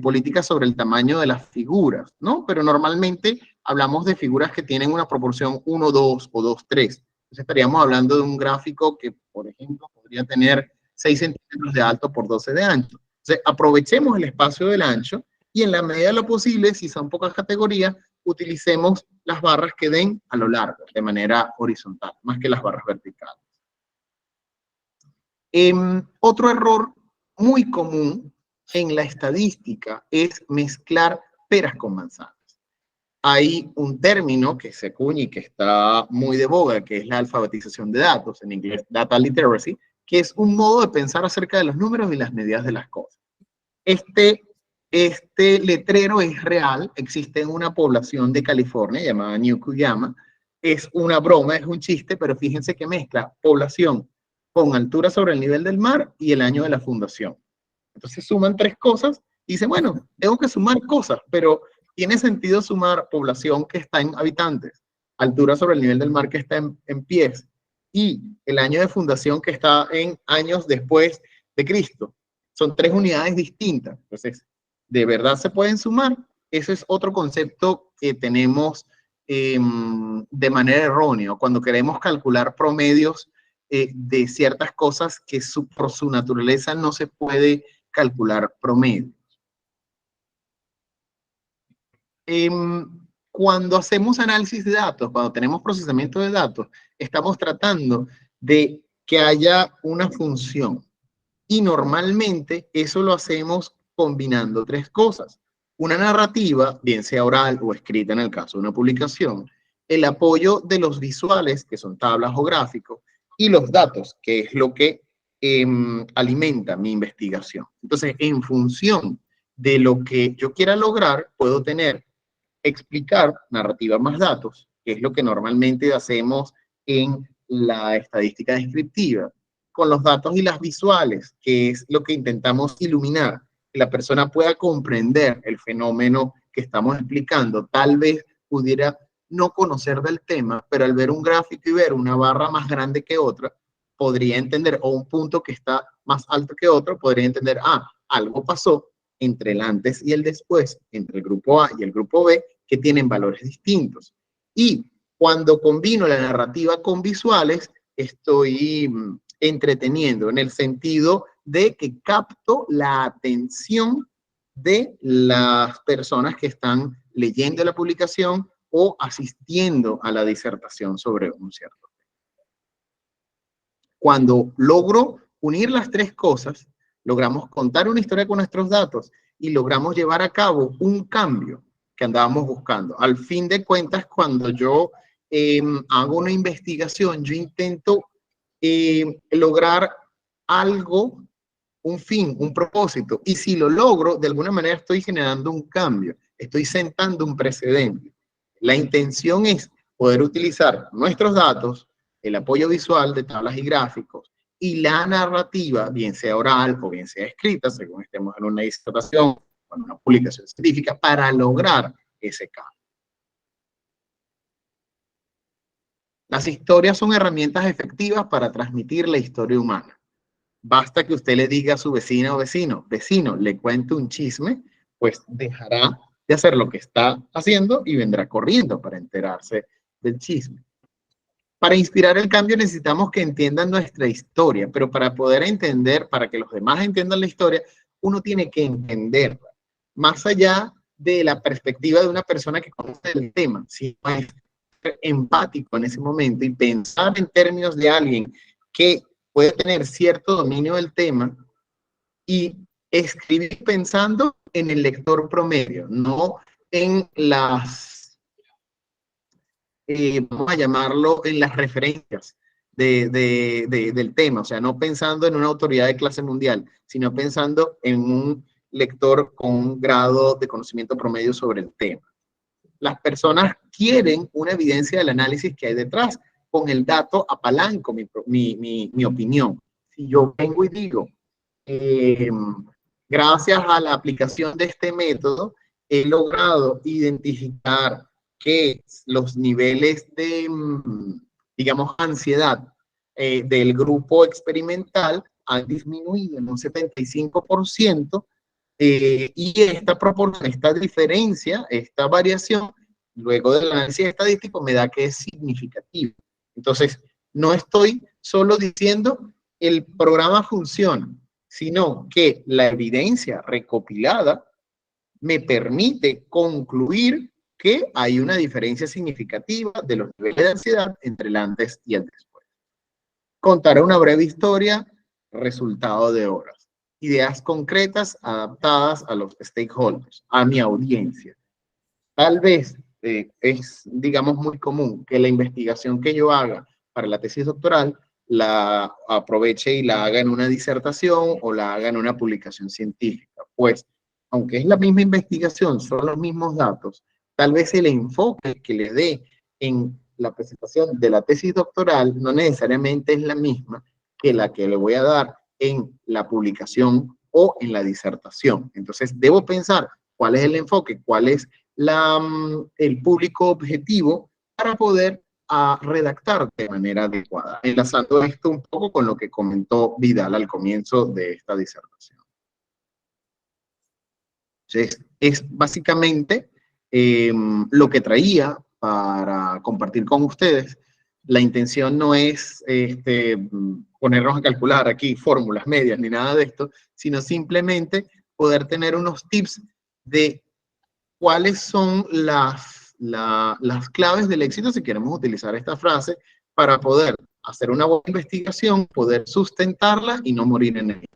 políticas sobre el tamaño de las figuras, ¿no? Pero normalmente hablamos de figuras que tienen una proporción 1:2 o 2:3. Entonces estaríamos hablando de un gráfico que, por ejemplo, podría tener 6 centímetros de alto por 12 de ancho. Entonces aprovechemos el espacio del ancho y en la medida de lo posible, si son pocas categorías, utilicemos las barras que den a lo largo, de manera horizontal, más que las barras verticales. Otro error muy común en la estadística es mezclar peras con manzanas. Hay un término que se acuña y que está muy de boga, que es la alfabetización de datos, en inglés data literacy, que es un modo de pensar acerca de los números y las medidas de las cosas. Este letrero es real, existe en una población de California llamada New Cuyama. Es una broma, es un chiste, pero fíjense que mezcla población con altura sobre el nivel del mar y el año de la fundación. Entonces suman 3 cosas y dicen, bueno, tengo que sumar cosas, pero tiene sentido sumar población que está en habitantes, altura sobre el nivel del mar que está en pies y el año de fundación que está en años después de Cristo. Son 3 unidades distintas. Entonces, ¿de verdad se pueden sumar? Ese es otro concepto que tenemos de manera errónea. Cuando queremos calcular promedios de ciertas cosas que por su naturaleza no se puede calcular promedio. Cuando hacemos análisis de datos, cuando tenemos procesamiento de datos, estamos tratando de que haya una función. Y normalmente eso lo hacemos combinando 3 cosas. Una narrativa, bien sea oral o escrita en el caso de una publicación, el apoyo de los visuales, que son tablas o gráficos, y los datos, que es lo que alimenta mi investigación. Entonces, en función de lo que yo quiera lograr, puedo explicar narrativa más datos, que es lo que normalmente hacemos en la estadística descriptiva, con los datos y las visuales, que es lo que intentamos iluminar, que la persona pueda comprender el fenómeno que estamos explicando. Tal vez pudiera no conocer del tema, pero al ver un gráfico y ver una barra más grande que otra, podría entender, o un punto que está más alto que otro, podría entender, algo pasó entre el antes y el después, entre el grupo A y el grupo B, que tienen valores distintos. Y cuando combino la narrativa con visuales, estoy entreteniendo en el sentido de que capto la atención de las personas que están leyendo la publicación o asistiendo a la disertación sobre un cierto tema. Cuando logro unir las 3 cosas, logramos contar una historia con nuestros datos y logramos llevar a cabo un cambio que andábamos buscando. Al fin de cuentas, cuando yo hago una investigación, yo intento lograr algo, un fin, un propósito. Y si lo logro, de alguna manera estoy generando un cambio, estoy sentando un precedente. La intención es poder utilizar nuestros datos, el apoyo visual de tablas y gráficos, y la narrativa, bien sea oral o bien sea escrita, según estemos en una disertación o en una publicación científica, para lograr ese cambio. Las historias son herramientas efectivas para transmitir la historia humana. Basta que usted le diga a su vecina o vecino, le cuente un chisme, pues dejará de hacer lo que está haciendo y vendrá corriendo para enterarse del chisme. Para inspirar el cambio necesitamos que entiendan nuestra historia, pero para poder entender, para que los demás entiendan la historia, uno tiene que entenderla, más allá de la perspectiva de una persona que conoce el tema, sino es ser empático en ese momento y pensar en términos de alguien que puede tener cierto dominio del tema y escribir pensando en el lector promedio, no en vamos a llamarlo, en las referencias del tema, o sea, no pensando en una autoridad de clase mundial, sino pensando en un lector con un grado de conocimiento promedio sobre el tema. Las personas quieren una evidencia del análisis que hay detrás. Con el dato apalanco mi opinión. Si yo vengo y digo, gracias a la aplicación de este método, he logrado identificar que los niveles de, digamos, ansiedad del grupo experimental han disminuido en un 75%, y esta proporción, esta diferencia, esta variación, luego del análisis estadístico, me da que es significativo. Entonces, no estoy solo diciendo el programa funciona, sino que la evidencia recopilada me permite concluir que hay una diferencia significativa de los niveles de ansiedad entre el antes y el después. Contaré una breve historia, resultado de horas. Ideas concretas adaptadas a los stakeholders, a mi audiencia. Tal vez es, digamos, muy común que la investigación que yo haga para la tesis doctoral la aproveche y la haga en una disertación o la haga en una publicación científica. Pues, aunque es la misma investigación, son los mismos datos, tal vez el enfoque que le dé en la presentación de la tesis doctoral no necesariamente es la misma que la que le voy a dar en la publicación o en la disertación. Entonces, debo pensar cuál es el enfoque, cuál es el público objetivo para poder redactar de manera adecuada, enlazando esto un poco con lo que comentó Vidal al comienzo de esta disertación. Entonces, es básicamente lo que traía para compartir con ustedes. La intención no es ponernos a calcular aquí fórmulas medias ni nada de esto, sino simplemente poder tener unos tips de cuáles son las claves del éxito, si queremos utilizar esta frase, para poder hacer una buena investigación, poder sustentarla y no morir en el intento.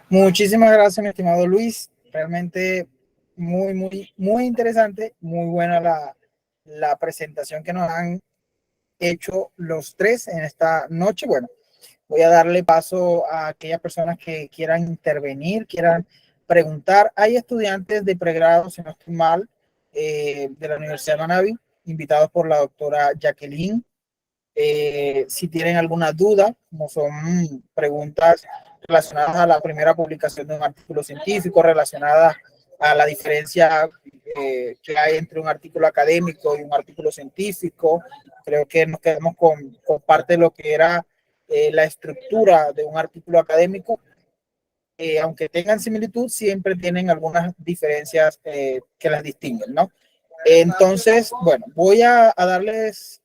Muchísimas gracias, mi estimado Luis. Realmente muy interesante, muy buena la presentación que nos han hecho los tres en esta noche. Bueno, voy a darle paso a aquellas personas que quieran intervenir, quieran preguntar. Hay estudiantes de pregrado, si no estoy mal, de la Universidad de Manaví, invitados por la doctora Jacqueline. Si tienen alguna duda, como son preguntas relacionadas a la primera publicación de un artículo científico, relacionadas a la diferencia que hay entre un artículo académico y un artículo científico. Creo que nos quedamos con parte de lo que era la estructura de un artículo académico. Aunque tengan similitud, siempre tienen algunas diferencias que las distinguen, ¿no? Entonces, bueno, voy a darles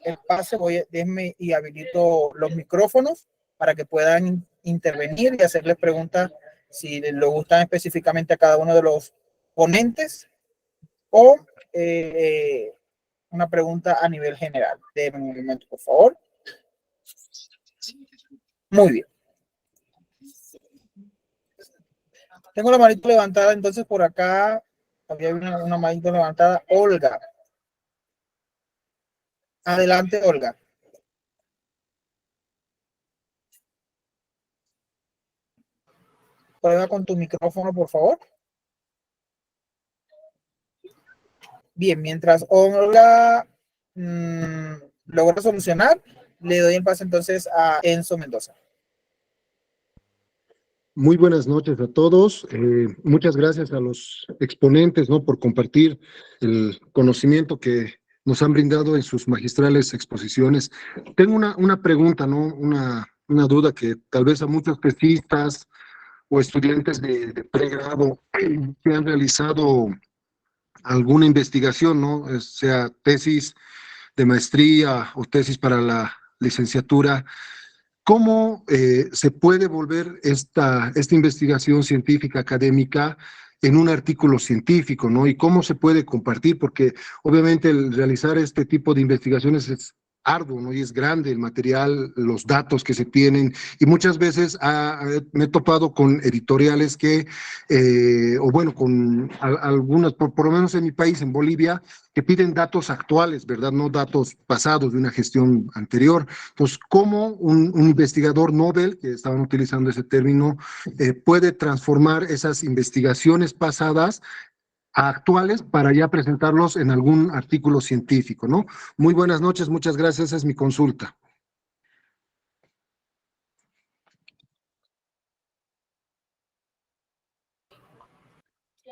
el pase, déjenme y habilito los micrófonos para que puedan intervenir y hacerles preguntas si les gustan específicamente a cada uno de los ponentes o una pregunta a nivel general. Denme un momento, por favor. Muy bien. Tengo la manito levantada, entonces por acá había una manito levantada. Olga. Adelante, Olga. Prueba con tu micrófono, por favor. Bien, mientras Olga logra solucionar, le doy el pase entonces a Enzo Mendoza. Muy buenas noches a todos. Muchas gracias a los exponentes, ¿no?, por compartir el conocimiento que nos han brindado en sus magistrales exposiciones. Tengo una pregunta, ¿no?, una duda que tal vez a muchos tesistas o estudiantes de pregrado que han realizado alguna investigación, ¿no? Sea tesis de maestría o tesis para la licenciatura. ¿Cómo se puede volver esta investigación científica académica en un artículo científico, ¿no? Y cómo se puede compartir, porque obviamente el realizar este tipo de investigaciones es arduo, ¿no? Y es grande el material, los datos que se tienen, y muchas veces me he topado con editoriales que, o bueno, con algunas, por lo menos en mi país, en Bolivia, que piden datos actuales, ¿verdad? No datos pasados de una gestión anterior. Entonces, ¿cómo un investigador Nobel, que estaban utilizando ese término, puede transformar esas investigaciones pasadas a actuales para ya presentarlos en algún artículo científico, ¿no? Muy buenas noches, muchas gracias, esa es mi consulta.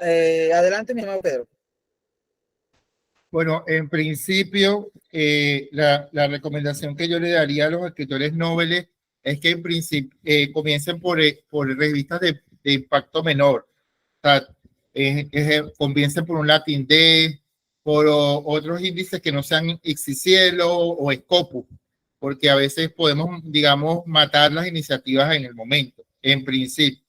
Adelante, mi hermano Pedro. Bueno, en principio, la recomendación que yo le daría a los escritores noveles es que en principio comiencen por revistas de impacto menor. O sea, comiencen por un Latin D, por otros índices que no sean Ixicielo o Scopus, porque a veces podemos, digamos, matar las iniciativas en el momento, en principio.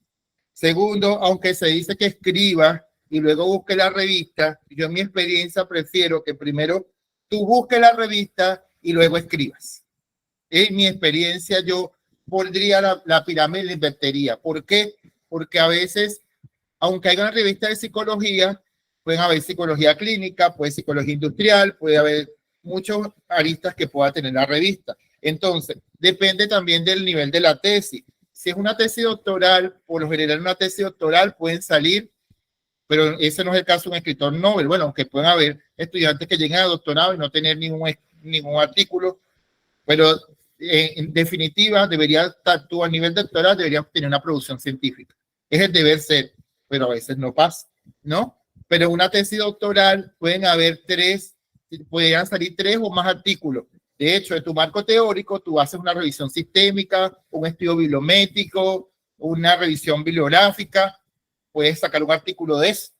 Segundo, aunque se dice que escriba y luego busque la revista, yo en mi experiencia prefiero que primero tú busques la revista y luego escribas. En mi experiencia yo pondría la pirámide y la invertiría. ¿Por qué? Porque a veces, aunque haya una revista de psicología, pueden haber psicología clínica, puede psicología industrial, puede haber muchos aristas que pueda tener la revista. Entonces, depende también del nivel de la tesis. Si es una tesis doctoral, por lo general una tesis doctoral pueden salir, pero ese no es el caso de un escritor Nobel. Bueno, aunque pueden haber estudiantes que lleguen a doctorado y no tener ningún artículo, pero en definitiva debería estar tú a nivel doctoral, deberías tener una producción científica. Es el deber ser, pero a veces no pasa, ¿no? Pero una tesis doctoral podrían salir 3 o más artículos. De hecho, de tu marco teórico, tú haces una revisión sistémica, un estudio bibliométrico, una revisión bibliográfica, puedes sacar un artículo de eso.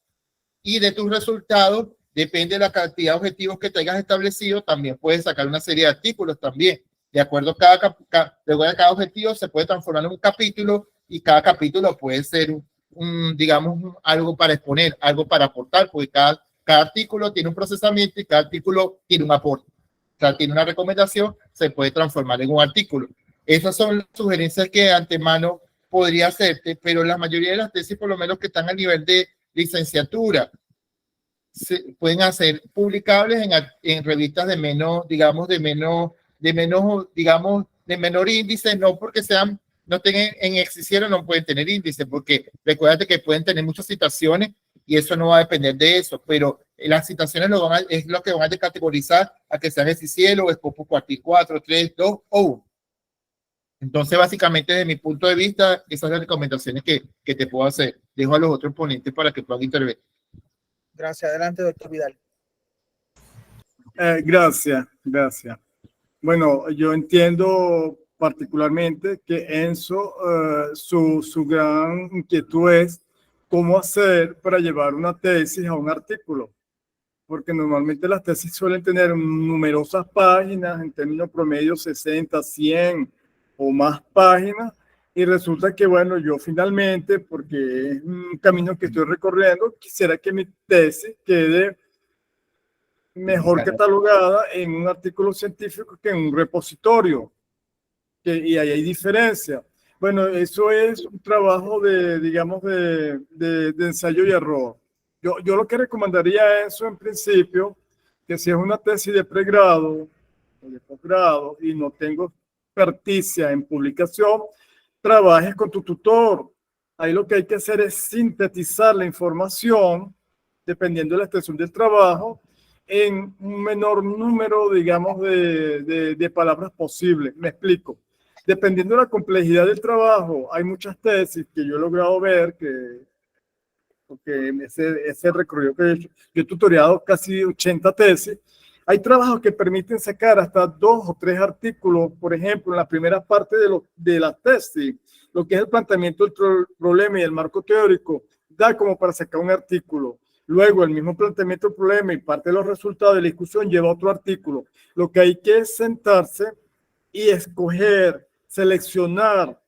Y de tus resultados, depende de la cantidad de objetivos que te hayas establecido, también puedes sacar una serie de artículos también. De acuerdo a cada objetivo, se puede transformar en un capítulo y cada capítulo puede ser digamos, algo para exponer, algo para aportar, porque cada artículo tiene un procesamiento y cada artículo tiene un aporte. O sea, tiene una recomendación, se puede transformar en un artículo. Esas son las sugerencias que de antemano podría hacerte, pero la mayoría de las tesis, por lo menos que están a nivel de licenciatura, se pueden hacer publicables en revistas de menos, digamos, de menor índice, no porque no tengan en Ixicielo, no pueden tener índice, porque recuérdate que pueden tener muchas citaciones y eso no va a depender de eso, pero las citaciones es lo que van a descategorizar a que sean Ixicielo o Scopus 4, 3, 2 o 1. Entonces, básicamente, desde mi punto de vista, esas son las recomendaciones que te puedo hacer. Dejo a los otros ponentes para que puedan intervenir. Gracias. Adelante, doctor Vidal. Gracias. Bueno, yo entiendo particularmente que Enzo, su gran inquietud es cómo hacer para llevar una tesis a un artículo, porque normalmente las tesis suelen tener numerosas páginas, en términos promedio 60, 100 o más páginas, y resulta que, bueno, yo finalmente, porque es un camino que estoy recorriendo, quisiera que mi tesis quede mejor catalogada en un artículo científico que en un repositorio, y ahí hay diferencia. Bueno, eso es un trabajo digamos, de ensayo y error. Yo lo que recomendaría es eso en principio, que si es una tesis de pregrado o de posgrado y no tengo experticia en publicación, trabajes con tu tutor. Ahí lo que hay que hacer es sintetizar la información, dependiendo de la extensión del trabajo, en un menor número, digamos, de palabras posible. Me explico. Dependiendo de la complejidad del trabajo, hay muchas tesis que yo he logrado ver porque ese recorrido que he hecho, yo he tutoriado casi 80 tesis. Hay trabajos que permiten sacar hasta 2 o 3 artículos, por ejemplo, en la primera parte de la tesis, lo que es el planteamiento del problema y el marco teórico, da como para sacar un artículo. Luego, el mismo planteamiento del problema y parte de los resultados de la discusión lleva a otro artículo. Lo que hay que es sentarse y escoger, seleccionar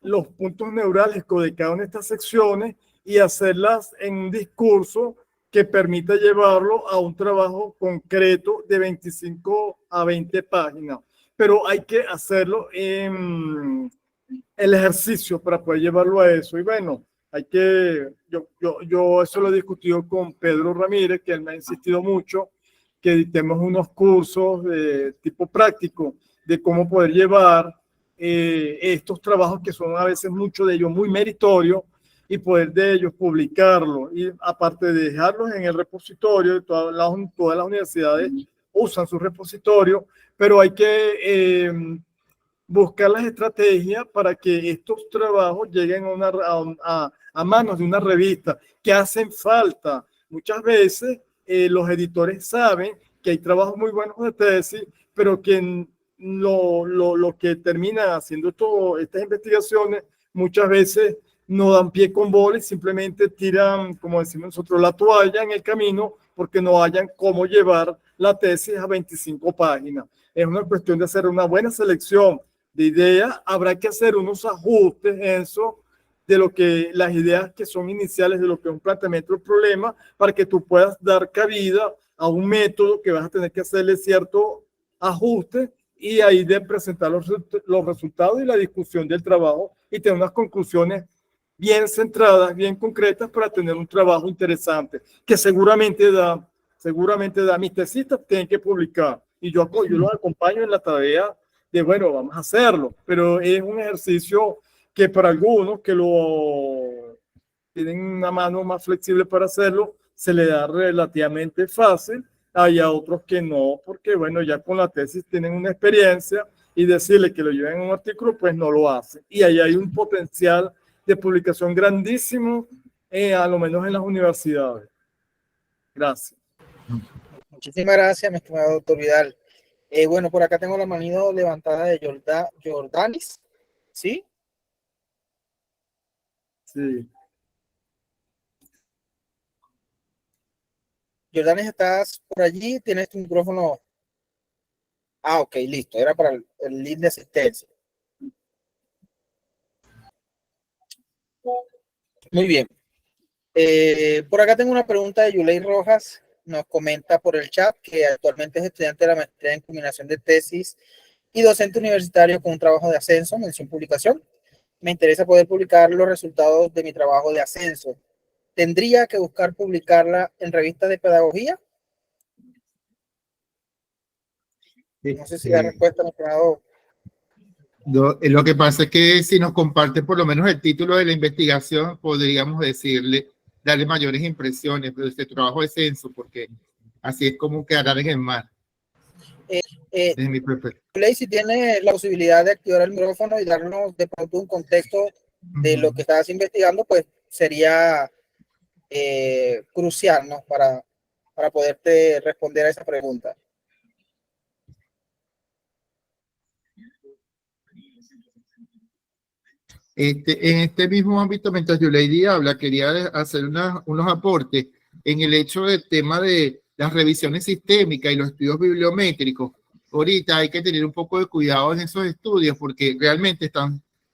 los puntos neurálgicos de cada una de estas secciones y hacerlas en un discurso que permita llevarlo a un trabajo concreto de 25 a 20 páginas. Pero hay que hacerlo en el ejercicio para poder llevarlo a eso. Y bueno, hay que, yo eso lo he discutido con Pedro Ramírez, que él me ha insistido mucho, que editemos unos cursos de tipo práctico de cómo poder llevar estos trabajos que son a veces muchos de ellos muy meritorios y poder de ellos publicarlos. Y aparte de dejarlos en el repositorio, todas las universidades usan su repositorio, pero hay que buscar las estrategias para que estos trabajos lleguen a manos de una revista que hacen falta. Muchas veces los editores saben que hay trabajos muy buenos de tesis, pero que lo que termina haciendo estas investigaciones muchas veces no dan pie con bola y simplemente tiran, como decimos nosotros, la toalla en el camino porque no hayan cómo llevar la tesis a 25 páginas. Es una cuestión de hacer una buena selección de ideas. Habrá que hacer unos ajustes en eso de lo que las ideas que son iniciales de lo que es un planteamiento del problema para que tú puedas dar cabida a un método que vas a tener que hacerle cierto ajuste y ahí de presentar los resultados y la discusión del trabajo y tener unas conclusiones bien centradas, bien concretas para tener un trabajo interesante que seguramente da. Mis tesistas tienen que publicar y yo los acompaño en la tarea de, bueno, vamos a hacerlo, pero es un ejercicio que para algunos que lo tienen una mano más flexible para hacerlo, se le da relativamente fácil. Hay otros que no, porque bueno, ya con la tesis tienen una experiencia y decirle que lo lleven en un artículo, pues no lo hacen. Y ahí hay un potencial de publicación grandísimo, a lo menos en las universidades. Gracias. Muchísimas gracias, mi estimado doctor Vidal. Bueno, por acá tengo la manito levantada de Jordanis, ¿sí? Sí. Jordanis, ¿estás por allí? ¿Tienes tu micrófono? Ah, ok, listo. Era para el link de asistencia. Muy bien. Por acá tengo una pregunta de Yulei Rojas. Nos comenta por el chat que actualmente es estudiante de la maestría en combinación de tesis y docente universitario con un trabajo de ascenso, mención publicación. Me interesa poder publicar los resultados de mi trabajo de ascenso. ¿Tendría que buscar publicarla en revistas de pedagogía? No sé si la respuesta me ha quedado. Lo que pasa es que si nos comparte por lo menos el título de la investigación, podríamos darle mayores impresiones de este trabajo de censo, porque así es como quedará en el mar. Desde mi perspectiva. Si tiene la posibilidad de activar el micrófono y darnos de pronto un contexto de lo que estás investigando, pues sería crucial, ¿no? Para poderte responder a esa pregunta. En este mismo ámbito, mientras Yulei habla, quería hacer unos aportes en el hecho del tema de las revisiones sistémicas y los estudios bibliométricos. Ahorita hay que tener un poco de cuidado en esos estudios porque realmente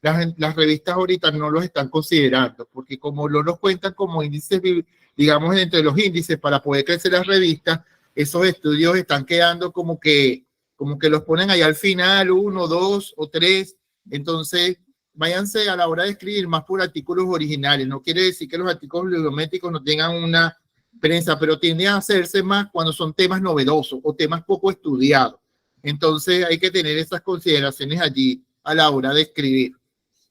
las revistas ahorita no los están considerando, porque como no los cuentan como índices, digamos, entre los índices para poder crecer las revistas, esos estudios están quedando como que los ponen ahí al final, 1, 2 o 3. Entonces, váyanse a la hora de escribir más por artículos originales. No quiere decir que los artículos bibliométricos no tengan una prensa, pero tienden a hacerse más cuando son temas novedosos o temas poco estudiados. Entonces hay que tener esas consideraciones allí a la hora de escribir.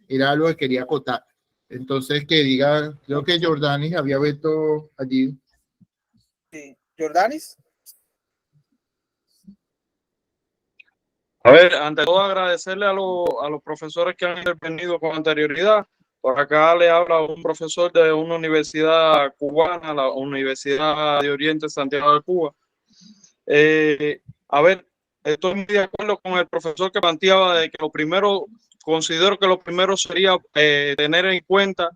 Era algo que quería acotar. Entonces que diga, creo que Jordanis había visto allí. Sí. ¿Jordanis? A ver, ante todo agradecerle a los profesores que han intervenido con anterioridad. Por acá le habla un profesor de una universidad cubana, la Universidad de Oriente Santiago de Cuba. A ver, estoy muy de acuerdo con el profesor que planteaba de que considero que lo primero sería tener en cuenta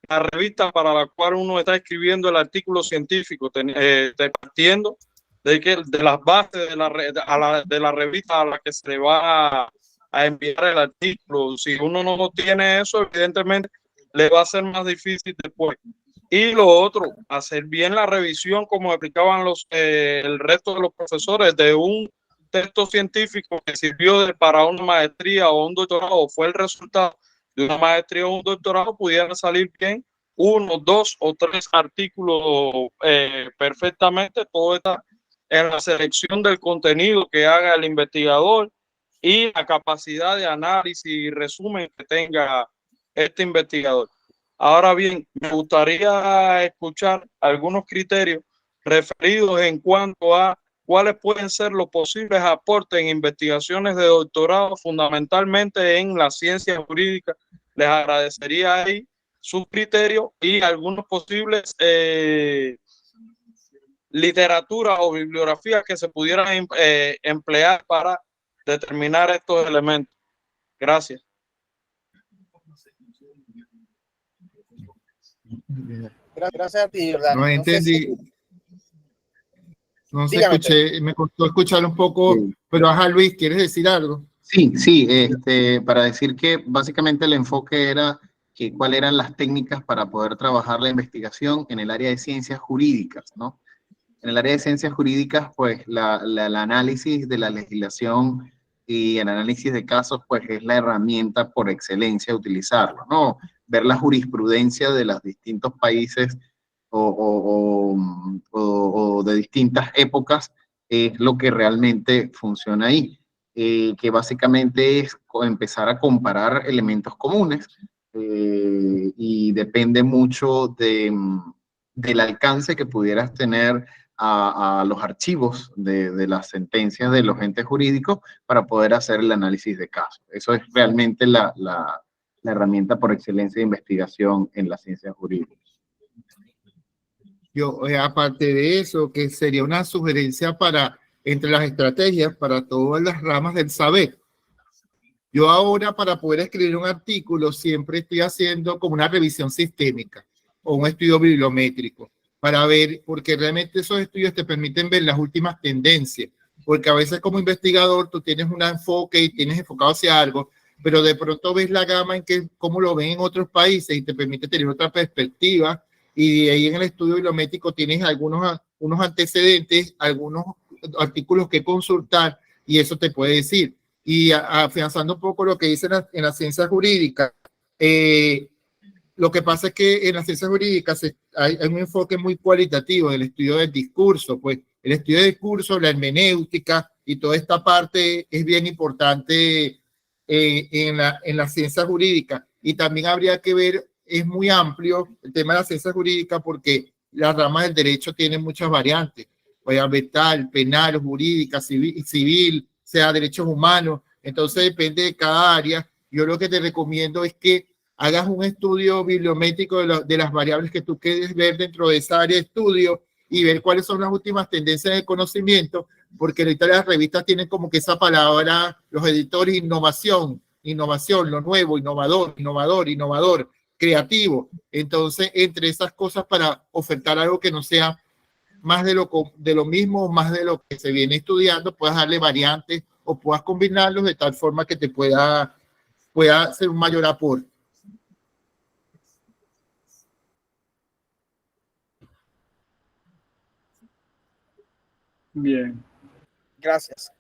la revista para la cual uno está escribiendo el artículo científico, partiendo de las bases de la revista a la que se le va a enviar el artículo. Si uno no tiene eso, evidentemente le va a ser más difícil después. Y lo otro, hacer bien la revisión, como explicaban el resto de los profesores, de un texto científico que sirvió para una maestría o un doctorado, o fue el resultado de una maestría o un doctorado, pudieran salir bien 1, 2 o 3 artículos perfectamente. Todo está en la selección del contenido que haga el investigador y la capacidad de análisis y resumen que tenga este investigador. Ahora bien, me gustaría escuchar algunos criterios referidos en cuanto a cuáles pueden ser los posibles aportes en investigaciones de doctorado, fundamentalmente en la ciencia jurídica. Les agradecería ahí sus criterios y algunos posibles literatura o bibliografías que se pudieran emplear para determinar estos elementos. Gracias. Gracias a ti, Jordán. No entendí. No se escuché, me costó escuchar un poco, pero ajá, Luis, ¿quieres decir algo? Sí, para decir que básicamente el enfoque era que cuáles eran las técnicas para poder trabajar la investigación en el área de ciencias jurídicas, ¿no? En el área de ciencias jurídicas, pues el análisis de la legislación y el análisis de casos, pues es la herramienta por excelencia de utilizarlo, ¿no? Ver la jurisprudencia de los distintos países o de distintas épocas es lo que realmente funciona ahí, que básicamente es empezar a comparar elementos comunes y depende mucho del alcance que pudieras tener a los archivos de las sentencias de los entes jurídicos para poder hacer el análisis de casos. Eso es realmente la herramienta por excelencia de investigación en las ciencias jurídicas. Yo, aparte de eso, que sería una sugerencia entre las estrategias para todas las ramas del saber. Yo ahora, para poder escribir un artículo, siempre estoy haciendo como una revisión sistémica o un estudio bibliométrico para ver, porque realmente esos estudios te permiten ver las últimas tendencias, porque a veces como investigador tú tienes un enfoque y tienes enfocado hacia algo, pero de pronto ves la gama en que cómo lo ven en otros países y te permite tener otra perspectiva. Y de ahí en el estudio bibliométrico tienes unos antecedentes, algunos artículos que consultar y eso te puede decir. Y afianzando un poco lo que dicen en la ciencia jurídica, lo que pasa es que en la ciencia jurídica hay un enfoque muy cualitativo del estudio del discurso, pues el estudio del discurso, la hermenéutica y toda esta parte es bien importante en la ciencia jurídica. Y también habría que ver, es muy amplio el tema de la ciencia jurídica porque las ramas del derecho tienen muchas variantes, ambiental, penal, jurídica, civil, sea derechos humanos, entonces depende de cada área. Yo lo que te recomiendo es que hagas un estudio bibliométrico de las variables que tú quieres ver dentro de esa área de estudio y ver cuáles son las últimas tendencias de conocimiento, porque ahorita las revistas tienen como que esa palabra, los editores, innovación, lo nuevo, innovador, creativo. Entonces, entre esas cosas para ofertar algo que no sea más de lo mismo, más de lo que se viene estudiando, puedas darle variantes o puedas combinarlos de tal forma que te pueda ser un mayor aporte. Bien. Gracias.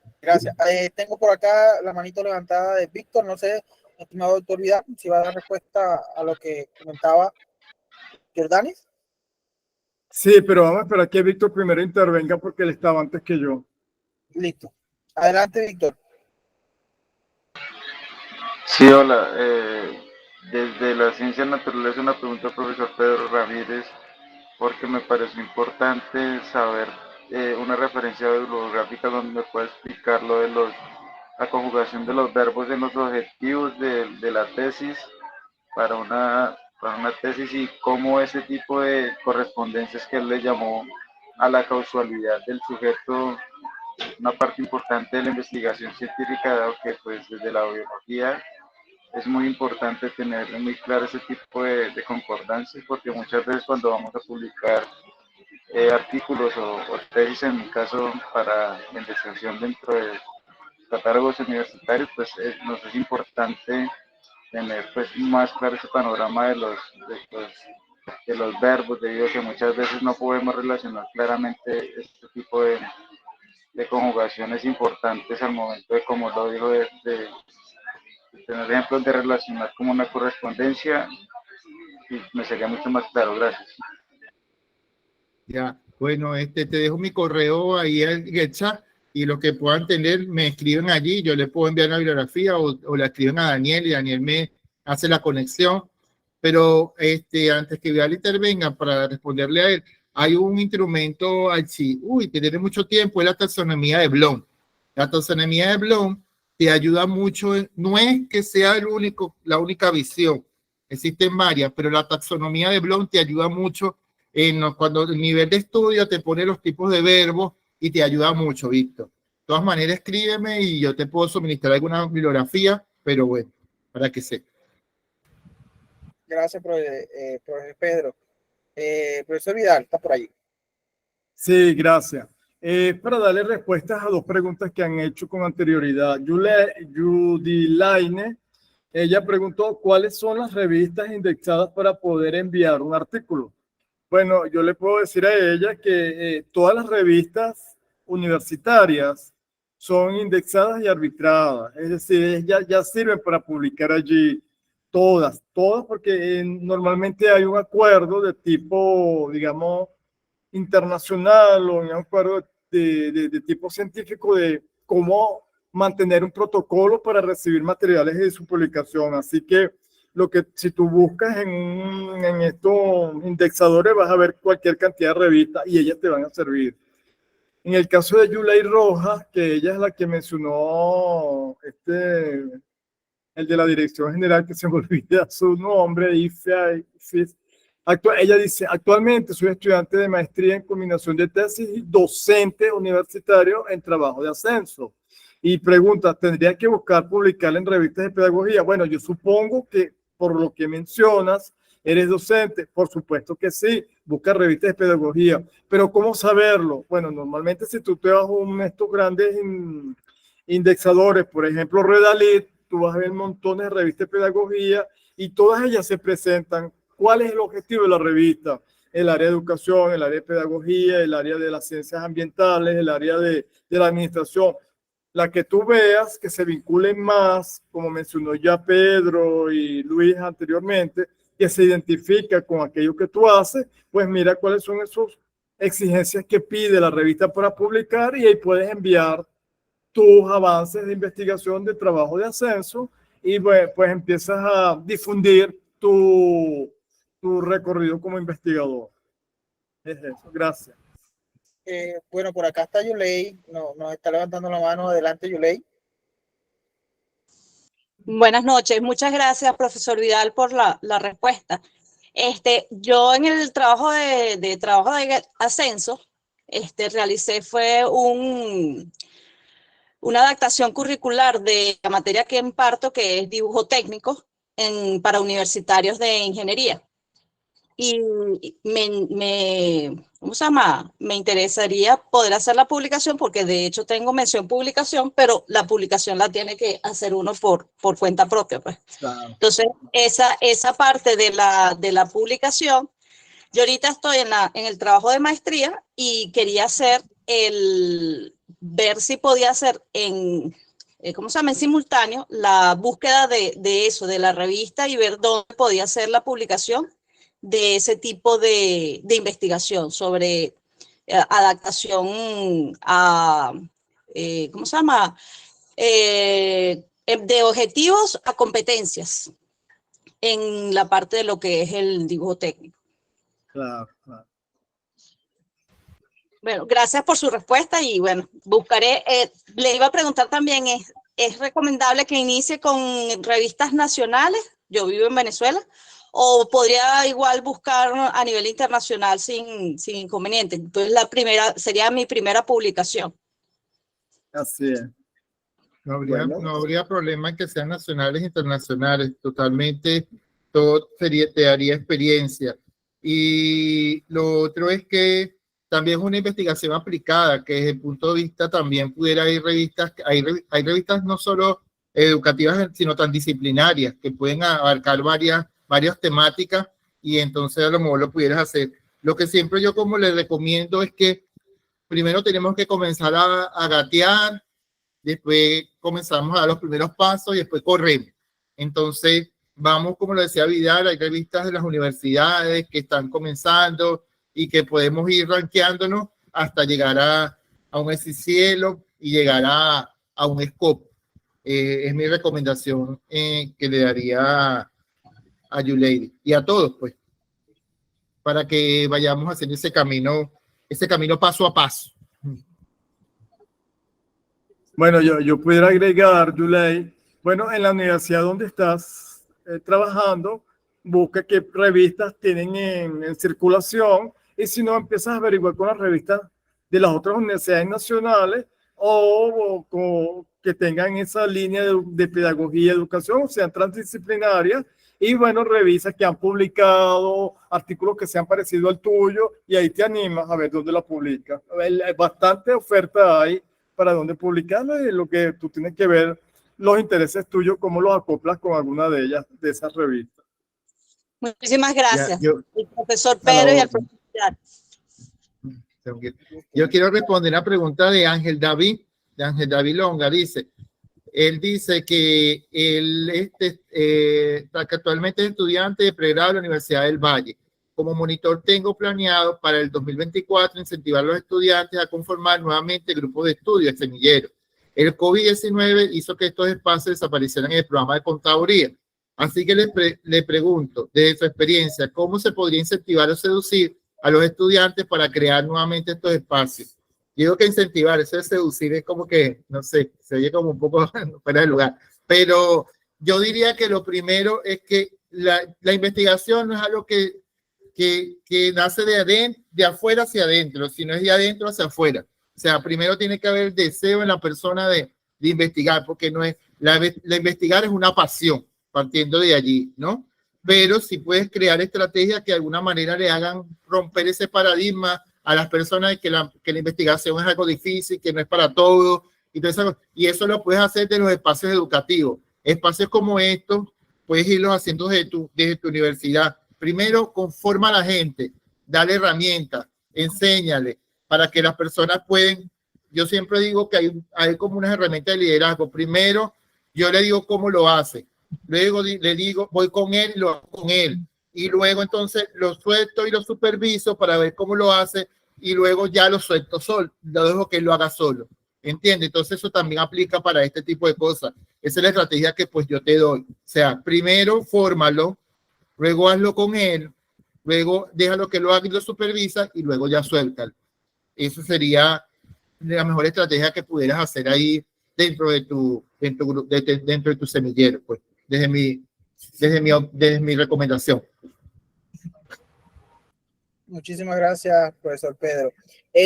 Tengo por acá la manito levantada de Víctor. No sé, estimado doctor Vidal, si va a dar respuesta a lo que comentaba Jordanis. Sí, pero vamos a esperar que Víctor primero intervenga porque él estaba antes que yo. Listo. Adelante, Víctor. Sí, hola. Desde la ciencia natural es una pregunta al profesor Pedro Ramírez, porque me pareció importante saber una referencia bibliográfica donde me pueda explicar lo de la conjugación de los verbos en los objetivos de la tesis para una tesis y cómo ese tipo de correspondencias que él le llamó a la causalidad del sujeto una parte importante de la investigación científica, dado que pues desde la biología es muy importante tener muy claro ese tipo de concordancias, porque muchas veces cuando vamos a publicar artículos o tesis, en mi caso, para investigación dentro de catálogos universitarios, pues nos es importante tener pues más claro ese panorama de los verbos, debido a que muchas veces no podemos relacionar claramente este tipo de conjugaciones importantes al momento de, como lo digo, de tener ejemplos de relacionar como una correspondencia, y me sería mucho más claro. Gracias. Ya, bueno, te dejo mi correo ahí en el chat y lo que puedan tener me escriben allí, yo les puedo enviar la bibliografía o la escriben a Daniel y Daniel me hace la conexión. Pero antes que Vidal intervenga para responderle a él, hay un instrumento que tiene mucho tiempo, es la taxonomía de Bloom. La taxonomía de Bloom te ayuda mucho, no es que sea la única visión, existen varias, pero la taxonomía de Bloom te ayuda mucho cuando el nivel de estudio te pone los tipos de verbos y te ayuda mucho, Víctor. De todas maneras, escríbeme y yo te puedo suministrar alguna bibliografía, pero bueno, para que sepa. Gracias, profesor Pedro. Profesor Vidal, está por ahí. Sí, gracias. Para darle respuestas a dos preguntas que han hecho con anterioridad. Judy Laine, ella preguntó cuáles son las revistas indexadas para poder enviar un artículo. Bueno, yo le puedo decir a ella que todas las revistas universitarias son indexadas y arbitradas, es decir, ya sirven para publicar allí todas, porque normalmente hay un acuerdo de tipo, digamos, internacional o un acuerdo de tipo científico de cómo mantener un protocolo para recibir materiales de su publicación. Así que si tú buscas en estos indexadores vas a ver cualquier cantidad de revistas y ellas te van a servir. En el caso de Yulei Rojas, que ella es la que mencionó el de la Dirección General, que se me olvida su nombre, ella dice, actualmente soy estudiante de maestría en combinación de tesis y docente universitario en trabajo de ascenso. Y pregunta, ¿tendría que buscar publicar en revistas de pedagogía? Bueno, yo supongo que por lo que mencionas, ¿eres docente? Por supuesto que sí, busca revistas de pedagogía. Pero ¿cómo saberlo? Bueno, normalmente si tú te vas a estos grandes indexadores, por ejemplo, Redalit, tú vas a ver montones de revistas de pedagogía y todas ellas se presentan. ¿Cuál es el objetivo de la revista? El área de educación, el área de pedagogía, el área de las ciencias ambientales, el área de la administración. La que tú veas que se vinculen más, como mencionó ya Pedro y Luis anteriormente, que se identifica con aquello que tú haces, pues mira cuáles son esas exigencias que pide la revista para publicar y ahí puedes enviar tus avances de investigación de trabajo de ascenso y pues empiezas a difundir tu recorrido como investigador. Es eso, gracias. Bueno, por acá está Yulei, nos está levantando la mano. Adelante, Yulei. Buenas noches, muchas gracias, profesor Vidal, por la respuesta. Yo en el trabajo de ascenso, realicé fue una adaptación curricular de la materia que imparto, que es dibujo técnico para universitarios de ingeniería. Y ¿cómo se llama? Me interesaría poder hacer la publicación porque de hecho tengo mención publicación, pero la publicación la tiene que hacer uno por cuenta propia, pues. Claro. Entonces, esa parte de la publicación, yo ahorita estoy en el trabajo de maestría y quería ver si podía hacer ¿cómo se llama? En simultáneo, la búsqueda de eso, de la revista y ver dónde podía hacer la publicación de ese tipo de investigación sobre adaptación a, ¿cómo se llama? De objetivos a competencias en la parte de lo que es el dibujo técnico. Claro, claro. Bueno, gracias por su respuesta y bueno, buscaré, le iba a preguntar también, ¿es recomendable que inicie con revistas nacionales? Yo vivo en Venezuela. ¿O podría igual buscar a nivel internacional sin inconveniente? Entonces sería mi primera publicación. Así es. No habría problema en que sean nacionales e internacionales, totalmente, todo te daría experiencia. Y lo otro es que también es una investigación aplicada, que desde el punto de vista también pudiera haber revistas, hay revistas no solo educativas, sino transdisciplinarias, que pueden abarcar varias temáticas, y entonces a lo mejor lo pudieras hacer. Lo que siempre yo como les recomiendo es que primero tenemos que comenzar a gatear, después comenzamos a dar los primeros pasos y después corremos. Entonces, vamos, como lo decía Vidal, hay revistas de las universidades que están comenzando y que podemos ir rankeándonos hasta llegar a un cielo y llegar a un scope. Es mi recomendación que le daría a YouLady y a todos, pues, para que vayamos haciendo ese camino paso a paso. Bueno, yo pudiera agregar, Yulei, bueno, en la universidad donde estás trabajando, busca qué revistas tienen en circulación, y si no, empiezas a averiguar con las revistas de las otras universidades nacionales o que tengan esa línea de pedagogía y educación, sean transdisciplinarias, y bueno, revisas que han publicado artículos que sean parecidos al tuyo, y ahí te animas a ver dónde la publicas. Bastante oferta hay para dónde publicarlo, y lo que tú tienes que ver, los intereses tuyos, cómo los acoplas con alguna de ellas, de esas revistas. Muchísimas gracias, Ya, el profesor Pedro y al profesor. Yo quiero responder a la pregunta de Ángel David Longa. Él dice que él que actualmente es estudiante de pregrado de la Universidad del Valle. Como monitor tengo planeado para el 2024 incentivar a los estudiantes a conformar nuevamente grupos de estudio, el semillero. El COVID-19 hizo que estos espacios desaparecieran en el programa de contaduría. Así que le pregunto, desde su experiencia, ¿cómo se podría incentivar o seducir a los estudiantes para crear nuevamente estos espacios? Digo que incentivar, eso de seducir es como que, no sé, se oye como un poco fuera de lugar. Pero yo diría que lo primero es que la investigación no es algo que nace de afuera hacia adentro, sino es de adentro hacia afuera. O sea, primero tiene que haber deseo en la persona de investigar, porque no es la investigar es una pasión, partiendo de allí, ¿no? Pero si puedes crear estrategias que de alguna manera le hagan romper ese paradigma a las personas de que la investigación es algo difícil, que no es para todos, y eso lo puedes hacer de los espacios educativos. Espacios como estos, puedes irlos haciendo desde tu universidad. Primero, conforma a la gente, dale herramientas, enséñale, para que las personas pueden. Yo siempre digo que hay como unas herramientas de liderazgo. Primero, yo le digo cómo lo hace. Luego le digo, voy con él y lo hago con él. Y luego entonces lo suelto y lo superviso para ver cómo lo hace. Y luego ya lo suelto solo, lo dejo que él lo haga solo. ¿Entiendes? Entonces eso también aplica para este tipo de cosas. Esa es la estrategia que pues yo te doy. O sea, primero fórmalo, luego hazlo con él, luego déjalo que lo haga y lo supervisa y luego ya suéltalo. Eso sería la mejor estrategia que pudieras hacer ahí dentro de tu semillero, pues, desde mi recomendación. Muchísimas gracias, profesor Pedro.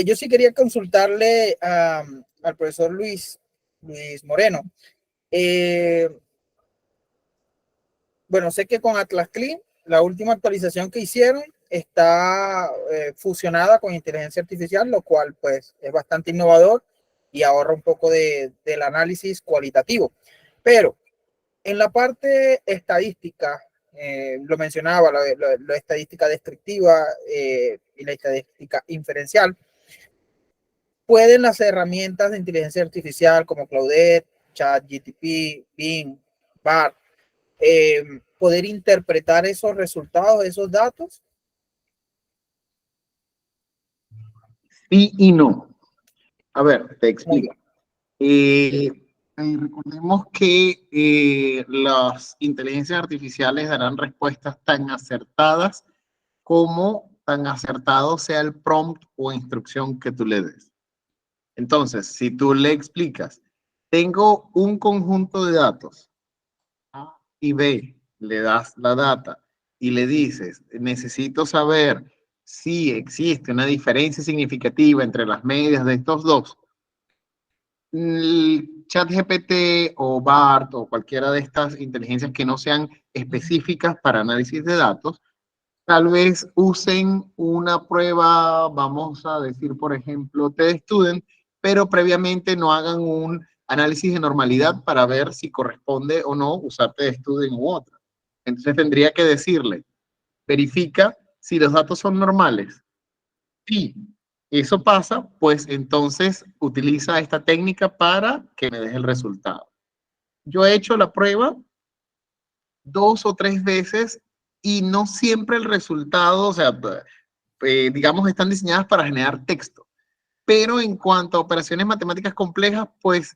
Yo sí quería consultarle al profesor Luis Moreno. Bueno, sé que con Atlas Clean, la última actualización que hicieron está fusionada con inteligencia artificial, lo cual pues es bastante innovador y ahorra un poco del análisis cualitativo. Pero en la parte estadística, lo mencionaba, la estadística descriptiva y la estadística inferencial, pueden las herramientas de inteligencia artificial como Claudette, ChatGPT, Bing, BART, poder interpretar esos resultados, esos datos. Sí y no. A ver, te explico. Recordemos que las inteligencias artificiales darán respuestas tan acertadas como tan acertado sea el prompt o instrucción que tú le des. Entonces, si tú le explicas, tengo un conjunto de datos, A y B, le das la data y le dices, necesito saber si existe una diferencia significativa entre las medias de estos dos, el ChatGPT o BART o cualquiera de estas inteligencias que no sean específicas para análisis de datos, tal vez usen una prueba, vamos a decir, por ejemplo, TestStudent, pero previamente no hagan un análisis de normalidad para ver si corresponde o no usar TestStudent u otra. Entonces tendría que decirle, verifica si los datos son normales. Si eso pasa, pues entonces utiliza esta técnica para que me deje el resultado. Yo he hecho la prueba 2 o 3 veces y no siempre el resultado, o sea, digamos, están diseñadas para generar texto. Pero en cuanto a operaciones matemáticas complejas, pues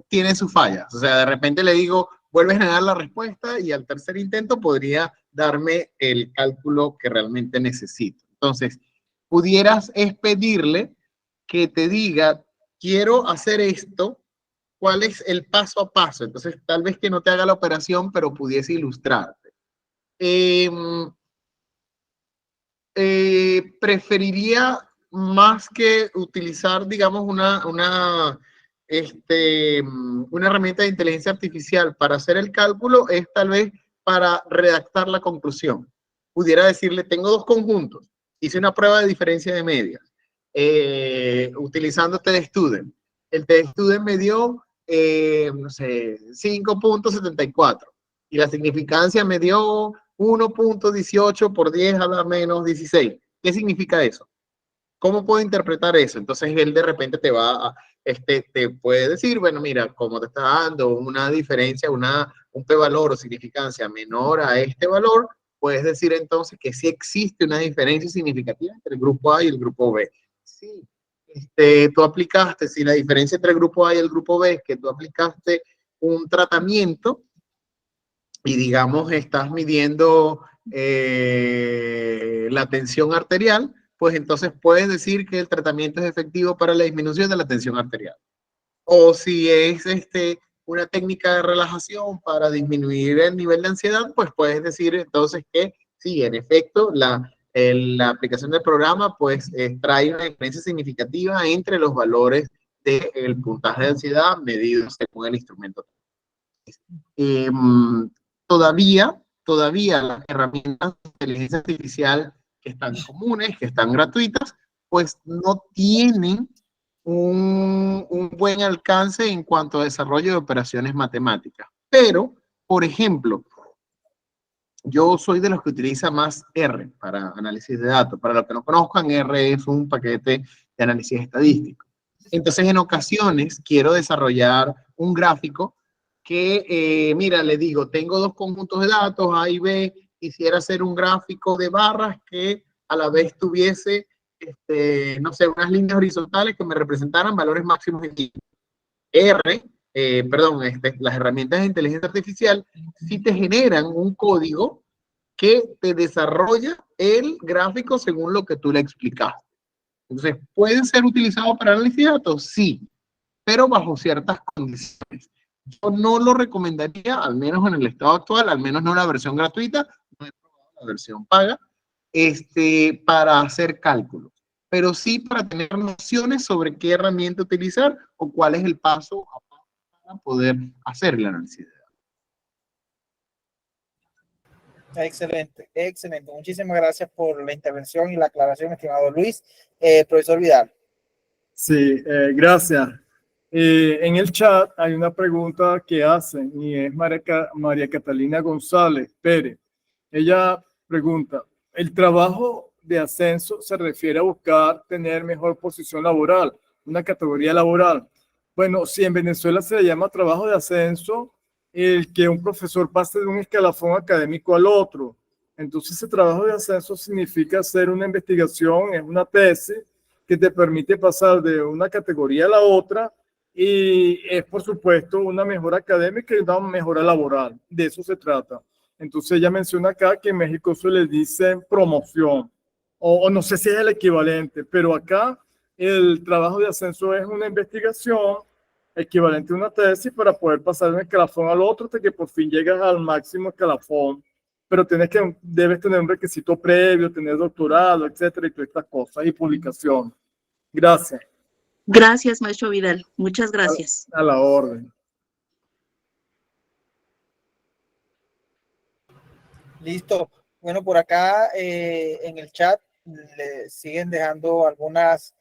tiene sus fallas. O sea, de repente le digo, vuelve a generar la respuesta y al tercer intento podría darme el cálculo que realmente necesito. Entonces, pudieras es pedirle que te diga, quiero hacer esto, ¿cuál es el paso a paso? Entonces, tal vez que no te haga la operación, pero pudiese ilustrarte. Preferiría más que utilizar, digamos, una herramienta de inteligencia artificial para hacer el cálculo, es tal vez para redactar la conclusión. Pudiera decirle, tengo 2 conjuntos, hice una prueba de diferencia de medias, utilizando TestStudent. El TestStudent me dio, no sé, 5.74 y la significancia me dio 1.18 por 10 a la menos 16. ¿Qué significa eso? ¿Cómo puedo interpretar eso? Entonces él de repente te va a, te puede decir, bueno, mira, como te está dando una diferencia, un p-valor o significancia menor a este valor, puedes decir entonces que sí existe una diferencia significativa entre el grupo A y el grupo B. Sí, tú aplicaste, si la diferencia entre el grupo A y el grupo B es que tú aplicaste un tratamiento y digamos estás midiendo la tensión arterial, pues entonces puedes decir que el tratamiento es efectivo para la disminución de la tensión arterial. O si es una técnica de relajación para disminuir el nivel de ansiedad, pues puedes decir entonces que sí, en efecto, la aplicación del programa pues trae una diferencia significativa entre los valores del puntaje de ansiedad medidos según el instrumento. Todavía las herramientas de inteligencia artificial que están comunes, que están gratuitas, pues no tienen un buen alcance en cuanto a desarrollo de operaciones matemáticas. Pero, por ejemplo, yo soy de los que utiliza más R para análisis de datos. Para los que no conozcan, R es un paquete de análisis estadístico. Entonces, en ocasiones, quiero desarrollar un gráfico que, mira, le digo, tengo 2 conjuntos de datos, A y B, quisiera hacer un gráfico de barras que a la vez tuviese, no sé, unas líneas horizontales que me representaran valores máximos y mínimos. Las herramientas de inteligencia artificial sí te generan un código que te desarrolla el gráfico según lo que tú le explicaste. Entonces, ¿pueden ser utilizados para análisis de datos? Sí, pero bajo ciertas condiciones. Yo no lo recomendaría, al menos en el estado actual, al menos no la versión gratuita, no he probado la versión paga, para hacer cálculos, pero sí para tener nociones sobre qué herramienta utilizar o cuál es el paso a paso para poder hacer el análisis de datos. Excelente, excelente. Muchísimas gracias por la intervención y la aclaración, estimado Luis. Profesor Vidal. Sí, gracias. En el chat hay una pregunta que hacen y es María Catalina González Pérez. Ella pregunta, ¿el trabajo de ascenso se refiere a buscar tener mejor posición laboral, una categoría laboral? Bueno, si en Venezuela se le llama trabajo de ascenso el que un profesor pase de un escalafón académico al otro. Entonces, ese trabajo de ascenso significa hacer una investigación, es una tesis que te permite pasar de una categoría a la otra y es, por supuesto, una mejora académica y una mejora laboral. De eso se trata. Entonces, ella menciona acá que en México se le dice promoción, o no sé si es el equivalente, pero acá el trabajo de ascenso es una investigación equivalente a una tesis para poder pasar de un escalafón al otro hasta que por fin llegas al máximo escalafón. Pero debes tener un requisito previo, tener doctorado, etcétera, y todas estas cosas, y publicación. Gracias. Gracias, maestro Vidal. Muchas gracias. A la orden. Listo. Bueno, por acá en el chat le siguen dejando algunos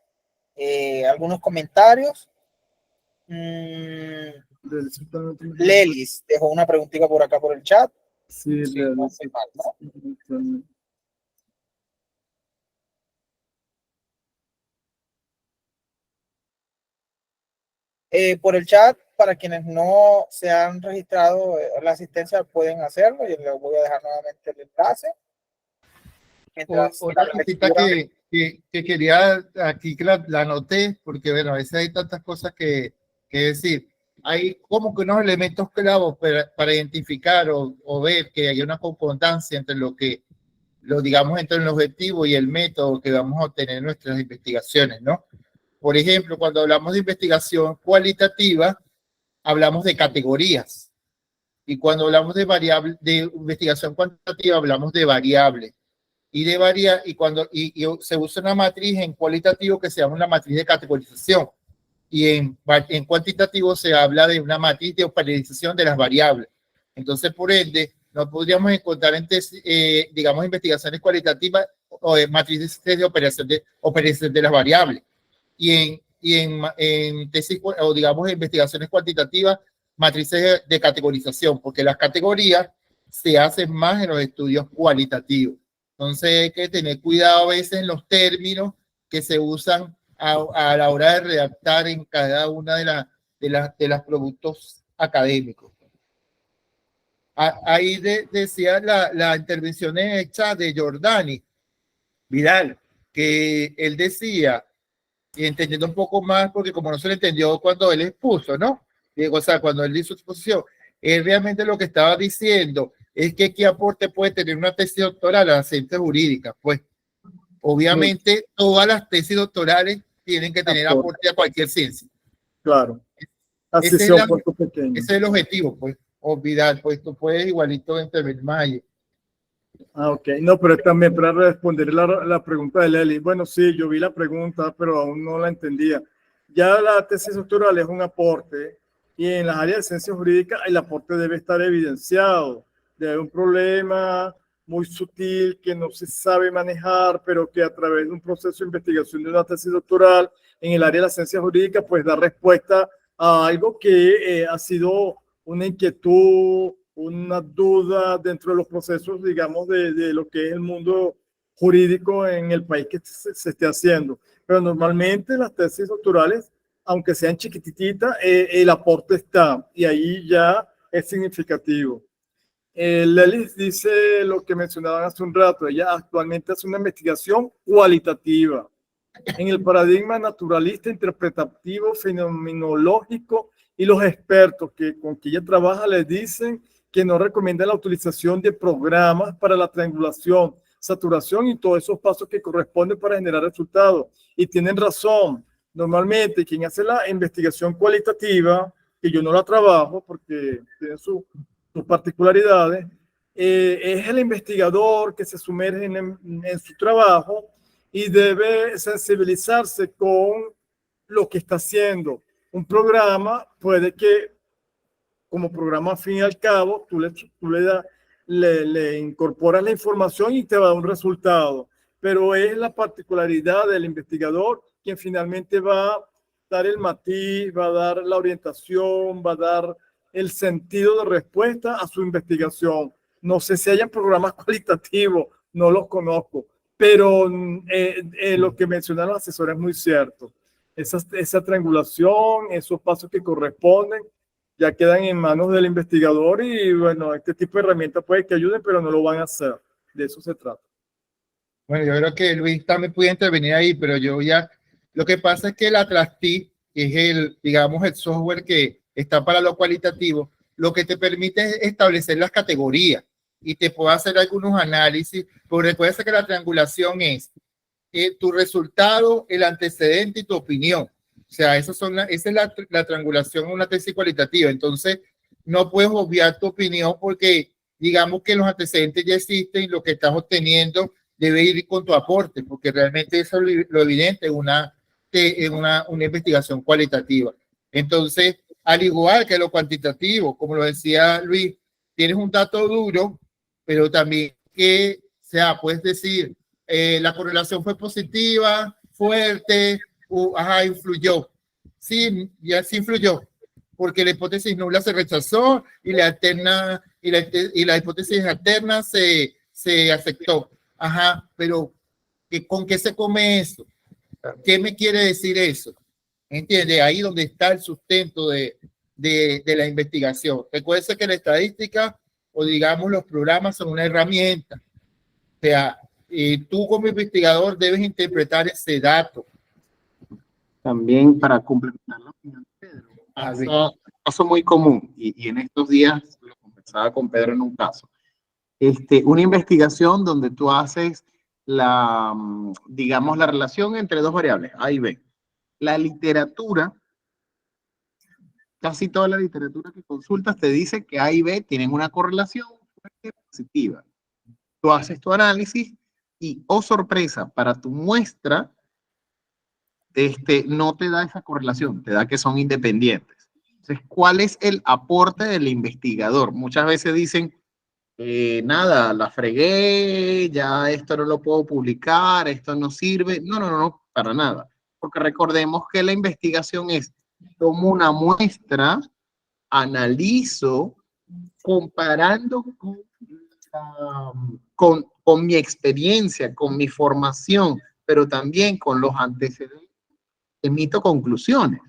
comentarios. Lelis dejó una preguntita por acá por el chat. Sí, Sí, no estoy mal, ¿no? Por el chat, para quienes no se han registrado la asistencia, pueden hacerlo y les voy a dejar nuevamente el enlace. Otra cosita que quería aquí, que la anoté, porque bueno, a veces hay tantas cosas que decir. Hay como que unos elementos clavos para identificar o ver que hay una concordancia entre digamos, entre el objetivo y el método que vamos a obtener en nuestras investigaciones, ¿no? Por ejemplo, cuando hablamos de investigación cualitativa, hablamos de categorías. Y cuando hablamos de investigación cuantitativa, hablamos de variables. Y se usa una matriz en cualitativo que se llama una matriz de categorización. Y en cuantitativo se habla de una matriz de operación de las variables. Entonces, por ende, no podríamos encontrar digamos, investigaciones cualitativas o matrices de operación de las variables. Y en tesis o digamos investigaciones cuantitativas, matrices de categorización, porque las categorías se hacen más en los estudios cualitativos. Entonces hay que tener cuidado a veces en los términos que se usan a la hora de redactar en cada una de los productos académicos. Ahí decía la intervención hecha de Giordani Vidal, que él decía, y entendiendo un poco más, porque como no se le entendió cuando él expuso, ¿no? O sea, cuando él hizo su exposición, él realmente lo que estaba diciendo es que qué aporte puede tener una tesis doctoral a la ciencia jurídica. Pues, obviamente, todas las tesis doctorales tienen que tener aporte a cualquier ciencia. Claro. Ese es el objetivo, pues. Olvidar, pues tú puedes igualito intervenir más allí. Ah, ok. No, pero también para responder la pregunta de Leli. Bueno, sí, yo vi la pregunta, pero aún no la entendía. Ya la tesis doctoral es un aporte y en las áreas de ciencia jurídica el aporte debe estar evidenciado. Debe haber un problema muy sutil que no se sabe manejar, pero que a través de un proceso de investigación de una tesis doctoral en el área de la ciencia jurídica, pues da respuesta a algo que ha sido una inquietud, una duda dentro de los procesos, digamos, de lo que es el mundo jurídico en el país que se esté haciendo. Pero normalmente las tesis doctorales, aunque sean chiquititas, el aporte está y ahí ya es significativo. Lelis dice lo que mencionaban hace un rato, ella actualmente hace una investigación cualitativa en el paradigma naturalista, interpretativo, fenomenológico, y los expertos con que ella trabaja le dicen que no recomienda la utilización de programas para la triangulación, saturación y todos esos pasos que corresponden para generar resultados. Y tienen razón. Normalmente quien hace la investigación cualitativa, que yo no la trabajo porque tiene sus particularidades, es el investigador que se sumerge en su trabajo y debe sensibilizarse con lo que está haciendo. Un programa puede que, como programa al fin y al cabo, tú le incorporas la información y te va a dar un resultado. Pero es la particularidad del investigador quien finalmente va a dar el matiz, va a dar la orientación, va a dar el sentido de respuesta a su investigación. No sé si hayan programas cualitativos, no los conozco, pero lo que mencionaron los asesores es muy cierto. Esa triangulación, esos pasos que corresponden, ya quedan en manos del investigador y bueno, este tipo de herramientas puede que ayuden, pero no lo van a hacer. De eso se trata. Bueno, yo creo que Luis también puede intervenir ahí, pero yo ya, lo que pasa es que el Atlas-TI es digamos, el software que está para lo cualitativo, lo que te permite es establecer las categorías y te puede hacer algunos análisis, pero recuerda que la triangulación es tu resultado, el antecedente y tu opinión. O sea, esa es la triangulación en una tesis cualitativa. Entonces, no puedes obviar tu opinión porque digamos que los antecedentes ya existen y lo que estás obteniendo debe ir con tu aporte, porque realmente eso es lo evidente en una en una investigación cualitativa. Entonces, al igual que lo cuantitativo, como lo decía Luis, tienes un dato duro, pero también que, o sea, puedes decir, la correlación fue positiva, fuerte, influyó. Sí, ya sí influyó, porque la hipótesis nula se rechazó y la alterna y la hipótesis alterna se aceptó. Pero ¿con qué se come eso? ¿Qué me quiere decir eso? ¿Entiende? Ahí donde está el sustento de la investigación. Recuerda que la estadística o digamos los programas son una herramienta. O sea, tú como investigador debes interpretar ese dato. También para complementar la opinión de Pedro, caso muy común, y en estos días lo conversaba con Pedro en un caso, una investigación donde tú haces digamos, la relación entre dos variables, A y B. La literatura, casi toda la literatura que consultas te dice que A y B tienen una correlación positiva. Tú haces tu análisis y, oh sorpresa, para tu muestra, no te da esa correlación, te da que son independientes. Entonces, ¿cuál es el aporte del investigador? Muchas veces dicen, nada, la fregué, ya esto no lo puedo publicar, esto no sirve. No, para nada. Porque recordemos que la investigación es, tomo una muestra, analizo, comparando con mi experiencia, con mi formación, pero también con los antecedentes, emito conclusiones.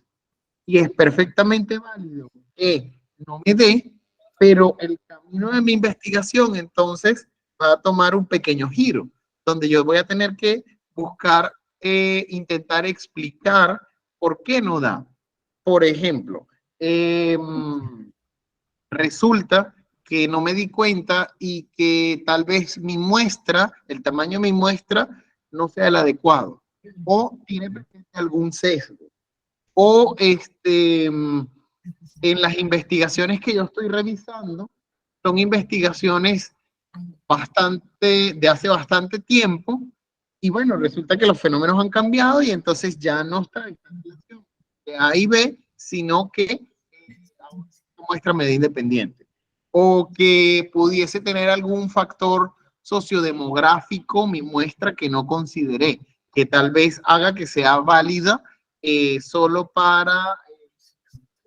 Y es perfectamente válido que no me dé, pero el camino de mi investigación entonces va a tomar un pequeño giro, donde yo voy a tener que buscar, intentar explicar por qué no da. Por ejemplo, resulta que no me di cuenta y que tal vez mi muestra, el tamaño de mi muestra, no sea el adecuado o tiene algún sesgo. O en las investigaciones que yo estoy revisando, son investigaciones de hace bastante tiempo, y bueno, resulta que los fenómenos han cambiado y entonces ya no está esta relación de A y B, sino que muestra medida independiente. O que pudiese tener algún factor sociodemográfico, mi muestra, que no consideré, que tal vez haga que sea válida solo para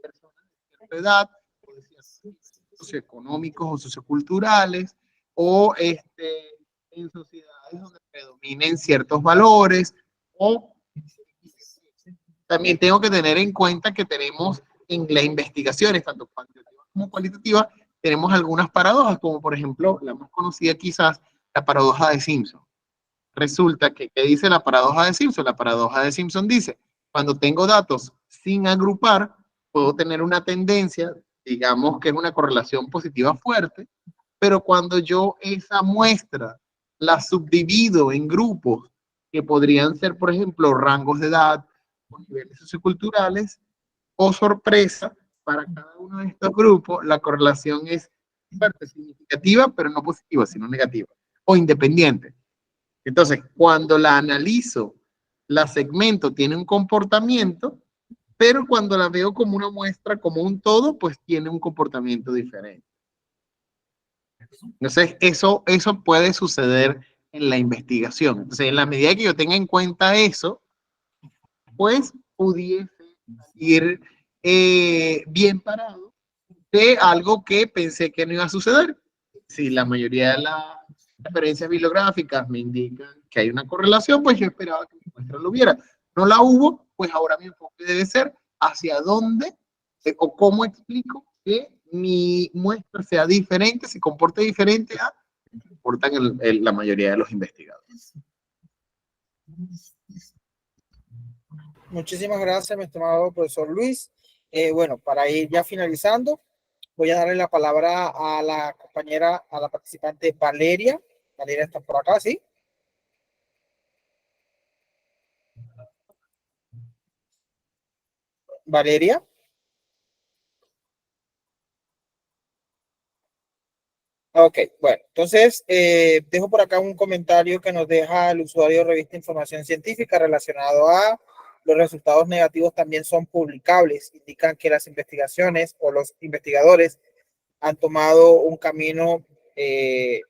personas de cierta edad, socioeconómicos o socioculturales, o en sociedades donde predominen ciertos valores, o también tengo que tener en cuenta que tenemos en las investigaciones, tanto cuantitativas como cualitativas, tenemos algunas paradojas, como por ejemplo, la más conocida quizás, la paradoja de Simpson. Resulta que, ¿qué dice la paradoja de Simpson? La paradoja de Simpson dice, cuando tengo datos sin agrupar, puedo tener una tendencia, digamos que es una correlación positiva fuerte, pero cuando yo esa muestra la subdivido en grupos que podrían ser, por ejemplo, rangos de edad o niveles socioculturales, o sorpresa, para cada uno de estos grupos la correlación es fuerte, significativa, pero no positiva, sino negativa, o independiente. Entonces, cuando la analizo, la segmento, tiene un comportamiento, pero cuando la veo como una muestra, como un todo, pues tiene un comportamiento diferente. Entonces, eso puede suceder en la investigación. Entonces, en la medida que yo tenga en cuenta eso, pues pudiese ir bien parado de algo que pensé que no iba a suceder. Si la mayoría de las referencias bibliográficas me indican que hay una correlación, pues yo esperaba que mi muestra lo hubiera. No la hubo, pues ahora mi enfoque debe ser hacia dónde o cómo explico que mi muestra sea diferente, se comporte diferente a lo que comportan la mayoría de los investigadores. Muchísimas gracias, mi estimado profesor Luis. Bueno, para ir ya finalizando, voy a darle la palabra a la compañera, a la participante Valeria. Valeria está por acá, ¿sí? Valeria. Ok, bueno, entonces dejo por acá un comentario que nos deja el usuario de Revista Información Científica relacionado a Los resultados negativos también son publicables, indican que las investigaciones o los investigadores han tomado un camino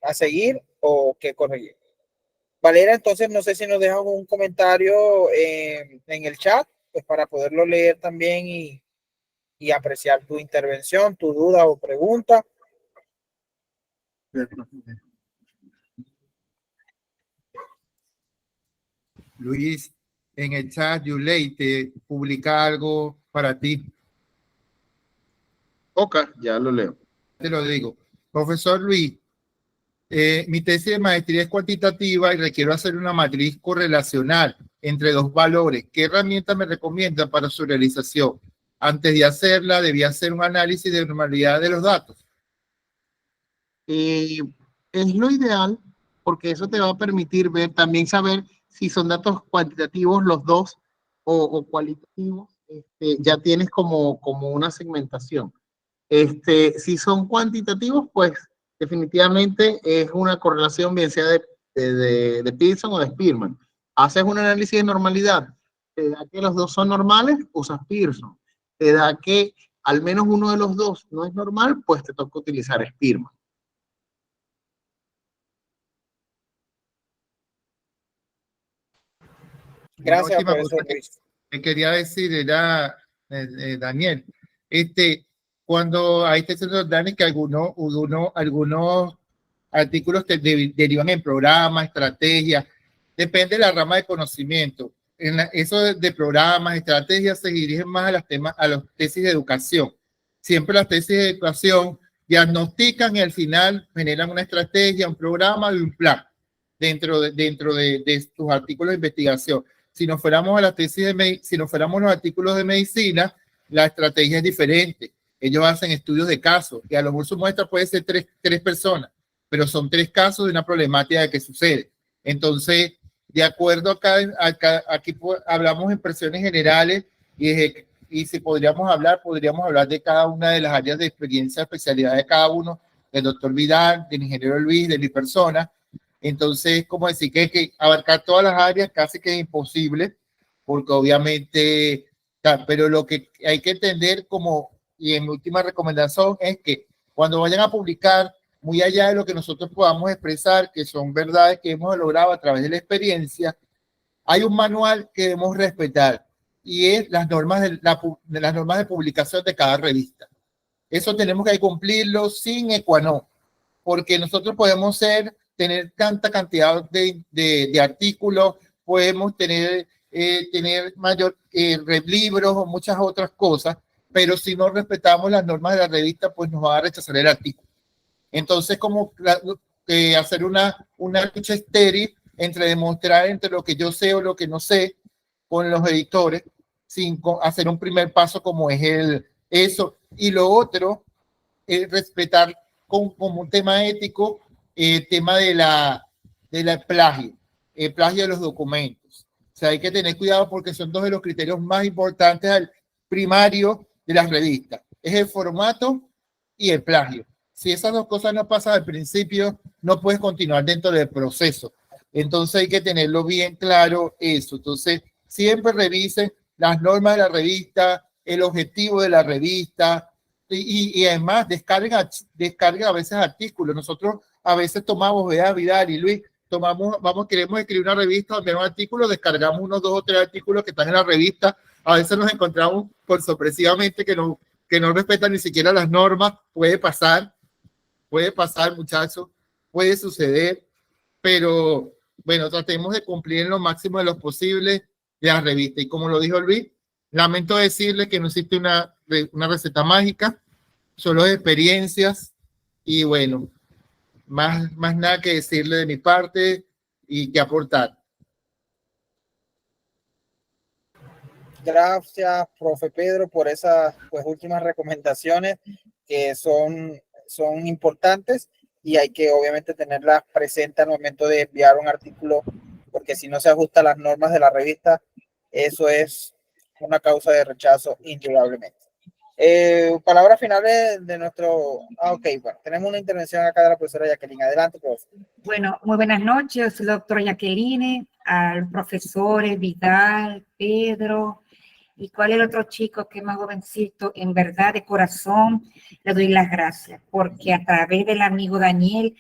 a seguir o que corregir. Valera, entonces no sé si nos dejan un comentario en el chat, pues para poderlo leer también y apreciar tu intervención, tu duda o pregunta. Luis, en el chat, Yulei te publica algo para ti. Ok, ya lo leo. Te lo digo. Profesor Luis, mi tesis de maestría es cuantitativa y requiero hacer una matriz correlacional entre dos valores. ¿Qué herramienta me recomienda para su realización? Antes de hacerla, debía hacer un análisis de normalidad de los datos. Es lo ideal porque eso te va a permitir ver, también saber si son datos cuantitativos los dos o cualitativos. Ya tienes como una segmentación. Si son cuantitativos, pues definitivamente es una correlación, bien sea de Pearson o de Spearman. Haces un análisis de normalidad, te da que los dos son normales, usas Pearson. Te da que al menos uno de los dos no es normal, pues te toca utilizar Spearman. Gracias, profesor Luis. Que quería decir era, Daniel, cuando ahí está diciendo Dani que algunos artículos te derivan en programas, estrategias, depende de la rama de conocimiento. Eso de programas, estrategias se dirigen más a los tesis de educación. Siempre las tesis de educación diagnostican y al final generan una estrategia, un programa y un plan dentro de tus artículos de investigación. Si nos fuéramos a la tesis si nos fuéramos a los artículos de medicina, la estrategia es diferente. Ellos hacen estudios de casos y a lo mejor su muestra puede ser tres personas, pero son 3 casos de una problemática que sucede. Entonces, de acuerdo aquí hablamos en impresiones generales y si podríamos hablar de cada una de las áreas de experiencia, especialidad de cada uno, del doctor Vidal, del ingeniero Luis, de mi persona. Entonces, como decir que abarcar todas las áreas casi que es imposible, porque obviamente, pero lo que hay que entender y en mi última recomendación es que cuando vayan a publicar, muy allá de lo que nosotros podamos expresar, que son verdades que hemos logrado a través de la experiencia, hay un manual que debemos respetar y es las normas de publicación de cada revista. Eso tenemos que cumplirlo sin ecuanó, porque nosotros podemos tener tanta cantidad de artículos, podemos tener mayor libros o muchas otras cosas, pero si no respetamos las normas de la revista, pues nos van a rechazar el artículo. Entonces, como hacer una lucha estéril entre demostrar entre lo que yo sé o lo que no sé con los editores, sin hacer un primer paso como es eso. Y lo otro, respetar como un tema ético el tema de la plagio, el plagio de los documentos. O sea, hay que tener cuidado porque son 2 de los criterios más importantes al primario de las revistas. Es el formato y el plagio. Si esas 2 cosas no pasan al principio, no puedes continuar dentro del proceso. Entonces hay que tenerlo bien claro eso. Entonces, siempre revisen las normas de la revista, el objetivo de la revista y además descarga a veces artículos. Nosotros a veces tomamos, vea Vidal y Luis, queremos escribir una revista donde hay un artículo, descargamos unos 2 o 3 artículos que están en la revista. A veces nos encontramos por sorpresivamente que no respetan ni siquiera las normas. Puede pasar, muchachos, puede suceder, pero bueno, tratemos de cumplir en lo máximo de lo posible la revista. Y como lo dijo Luis, lamento decirle que no existe una receta mágica, solo experiencias y bueno, más nada que decirle de mi parte y que aportar. Gracias, profe Pedro, por esas últimas recomendaciones que son importantes y hay que obviamente tenerlas presentes al momento de enviar un artículo, porque si no se ajusta a las normas de la revista, eso es una causa de rechazo indudablemente. Palabras finales de nuestro... ok, bueno, tenemos una intervención acá de la profesora Jacqueline. Adelante, profe. Bueno, muy buenas noches, soy la doctora Jacqueline. a los profesores Vidal, Pedro, y cuál es el otro chico que es más jovencito. En verdad, de corazón, le doy las gracias, porque a través del amigo Daniel,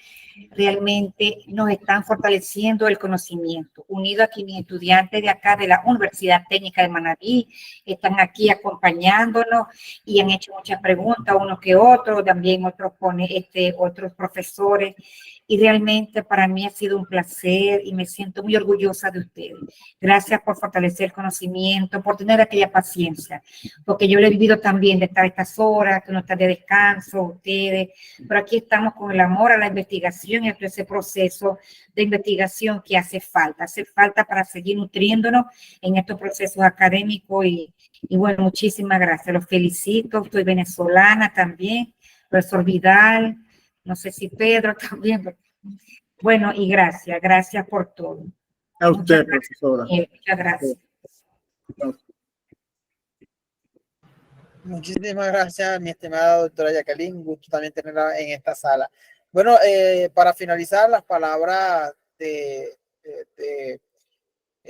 realmente nos están fortaleciendo el conocimiento. Unido aquí mis estudiantes de acá de la Universidad Técnica de Manabí, están aquí acompañándonos y han hecho muchas preguntas, unos que otros, también otros profesores. Y realmente para mí ha sido un placer y me siento muy orgullosa de ustedes. Gracias por fortalecer el conocimiento, por tener aquella paciencia, porque yo lo he vivido también de estar a estas horas, que uno está de descanso, ustedes, pero aquí estamos con el amor a la investigación y a todo ese proceso de investigación que hace falta para seguir nutriéndonos en estos procesos académicos y bueno, muchísimas gracias, los felicito, soy venezolana también, profesor Vidal, no sé si Pedro también. Bueno, y gracias por todo. A usted, profesora. Muchas gracias. Muchísimas gracias, mi estimada doctora Jacqueline. Un gusto también tenerla en esta sala. Bueno, para finalizar, las palabras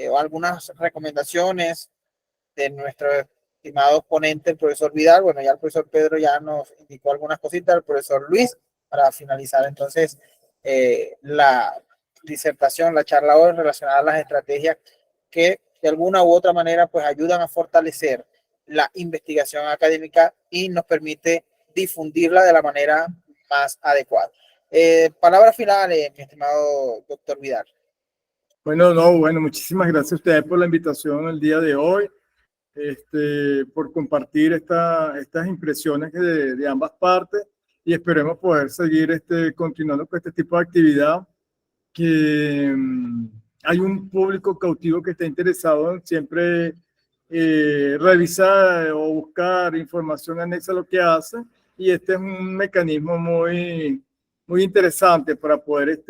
o algunas recomendaciones de nuestro estimado ponente, el profesor Vidal. Bueno, ya el profesor Pedro ya nos indicó algunas cositas, el profesor Luis, para finalizar entonces la disertación, la charla hoy relacionada a las estrategias que de alguna u otra manera pues ayudan a fortalecer la investigación académica y nos permite difundirla de la manera más adecuada. Palabras finales, mi estimado doctor Vidal. Bueno, muchísimas gracias a ustedes por la invitación el día de hoy, por compartir estas impresiones de ambas partes y esperemos poder seguir continuando con este tipo de actividad que hay un público cautivo que está interesado en siempre revisar o buscar información anexa a lo que hace y este es un mecanismo muy interesante para poder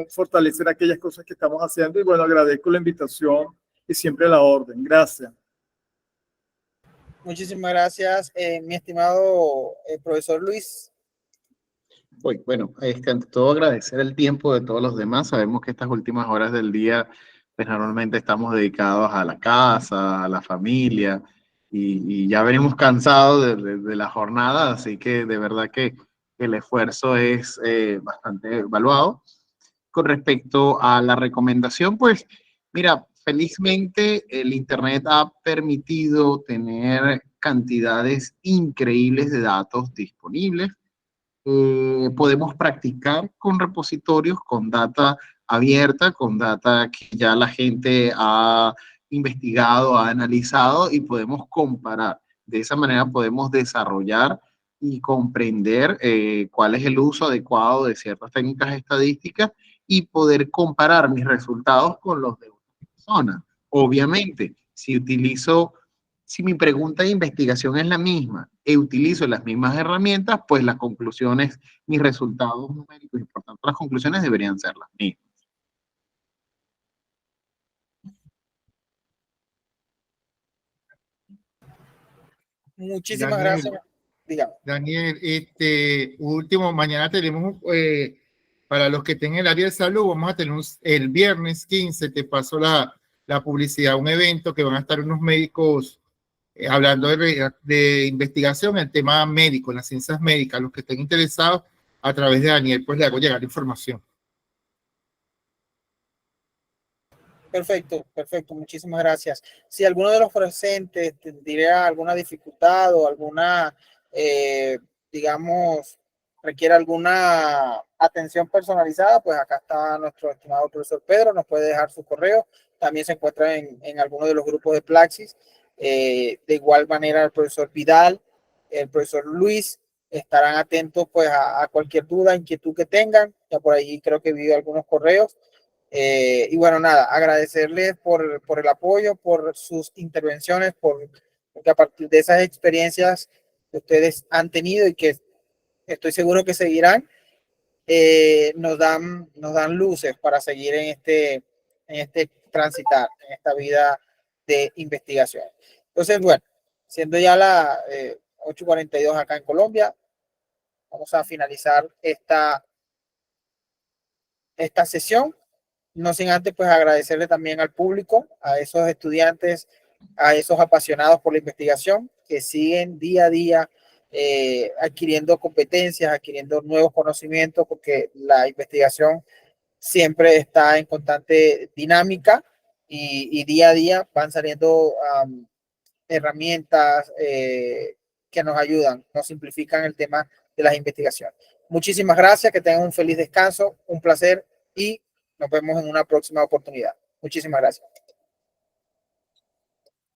fortalecer aquellas cosas que estamos haciendo y bueno, agradezco la invitación y siempre la orden. Gracias. Muchísimas gracias, mi estimado profesor Luis. Bueno, ante todo agradecer el tiempo de todos los demás. Sabemos que estas últimas horas del día, pues normalmente estamos dedicados a la casa, a la familia, y ya venimos cansados de la jornada, así que de verdad que el esfuerzo es bastante evaluado. Con respecto a la recomendación, pues mira, felizmente el Internet ha permitido tener cantidades increíbles de datos disponibles. Podemos practicar con repositorios, con data abierta, con data que ya la gente ha investigado, ha analizado y podemos comparar. De esa manera podemos desarrollar y comprender cuál es el uso adecuado de ciertas técnicas estadísticas y poder comparar mis resultados con los de otras personas. Obviamente, si mi pregunta de investigación es la misma e utilizo las mismas herramientas, pues las conclusiones, mis resultados numéricos y por tanto las conclusiones deberían ser las mismas. Muchísimas gracias. Dígame. Daniel, último, mañana tenemos, para los que estén en el área de salud, vamos a tener el viernes 15, te paso la publicidad, un evento que van a estar unos médicos hablando de investigación en el tema médico, en las ciencias médicas. Los que estén interesados, a través de Daniel, pues le hago llegar información. Perfecto, muchísimas gracias. Si alguno de los presentes tendría alguna dificultad o alguna, digamos, requiere alguna atención personalizada, pues acá está nuestro estimado profesor Pedro, nos puede dejar su correo. También se encuentra en alguno de los grupos de Plaxis. De igual manera el profesor Vidal, el profesor Luis estarán atentos pues a cualquier duda, inquietud que tengan. Ya por ahí creo que vi algunos correos. Y bueno, nada, agradecerles por el apoyo, por sus intervenciones, porque a partir de esas experiencias que ustedes han tenido y que estoy seguro que seguirán, nos dan luces para seguir en este transitar, en esta vida de investigación. Entonces, bueno, siendo ya la 8:42 acá en Colombia, vamos a finalizar esta sesión. no sin antes pues agradecerle también al público, a esos estudiantes, a esos apasionados por la investigación que siguen día a día adquiriendo competencias, adquiriendo nuevos conocimientos, porque la investigación siempre está en constante dinámica y día a día van saliendo herramientas que nos ayudan, nos simplifican el tema de las investigaciones. Muchísimas gracias, que tengan un feliz descanso, un placer y nos vemos en una próxima oportunidad. Muchísimas gracias.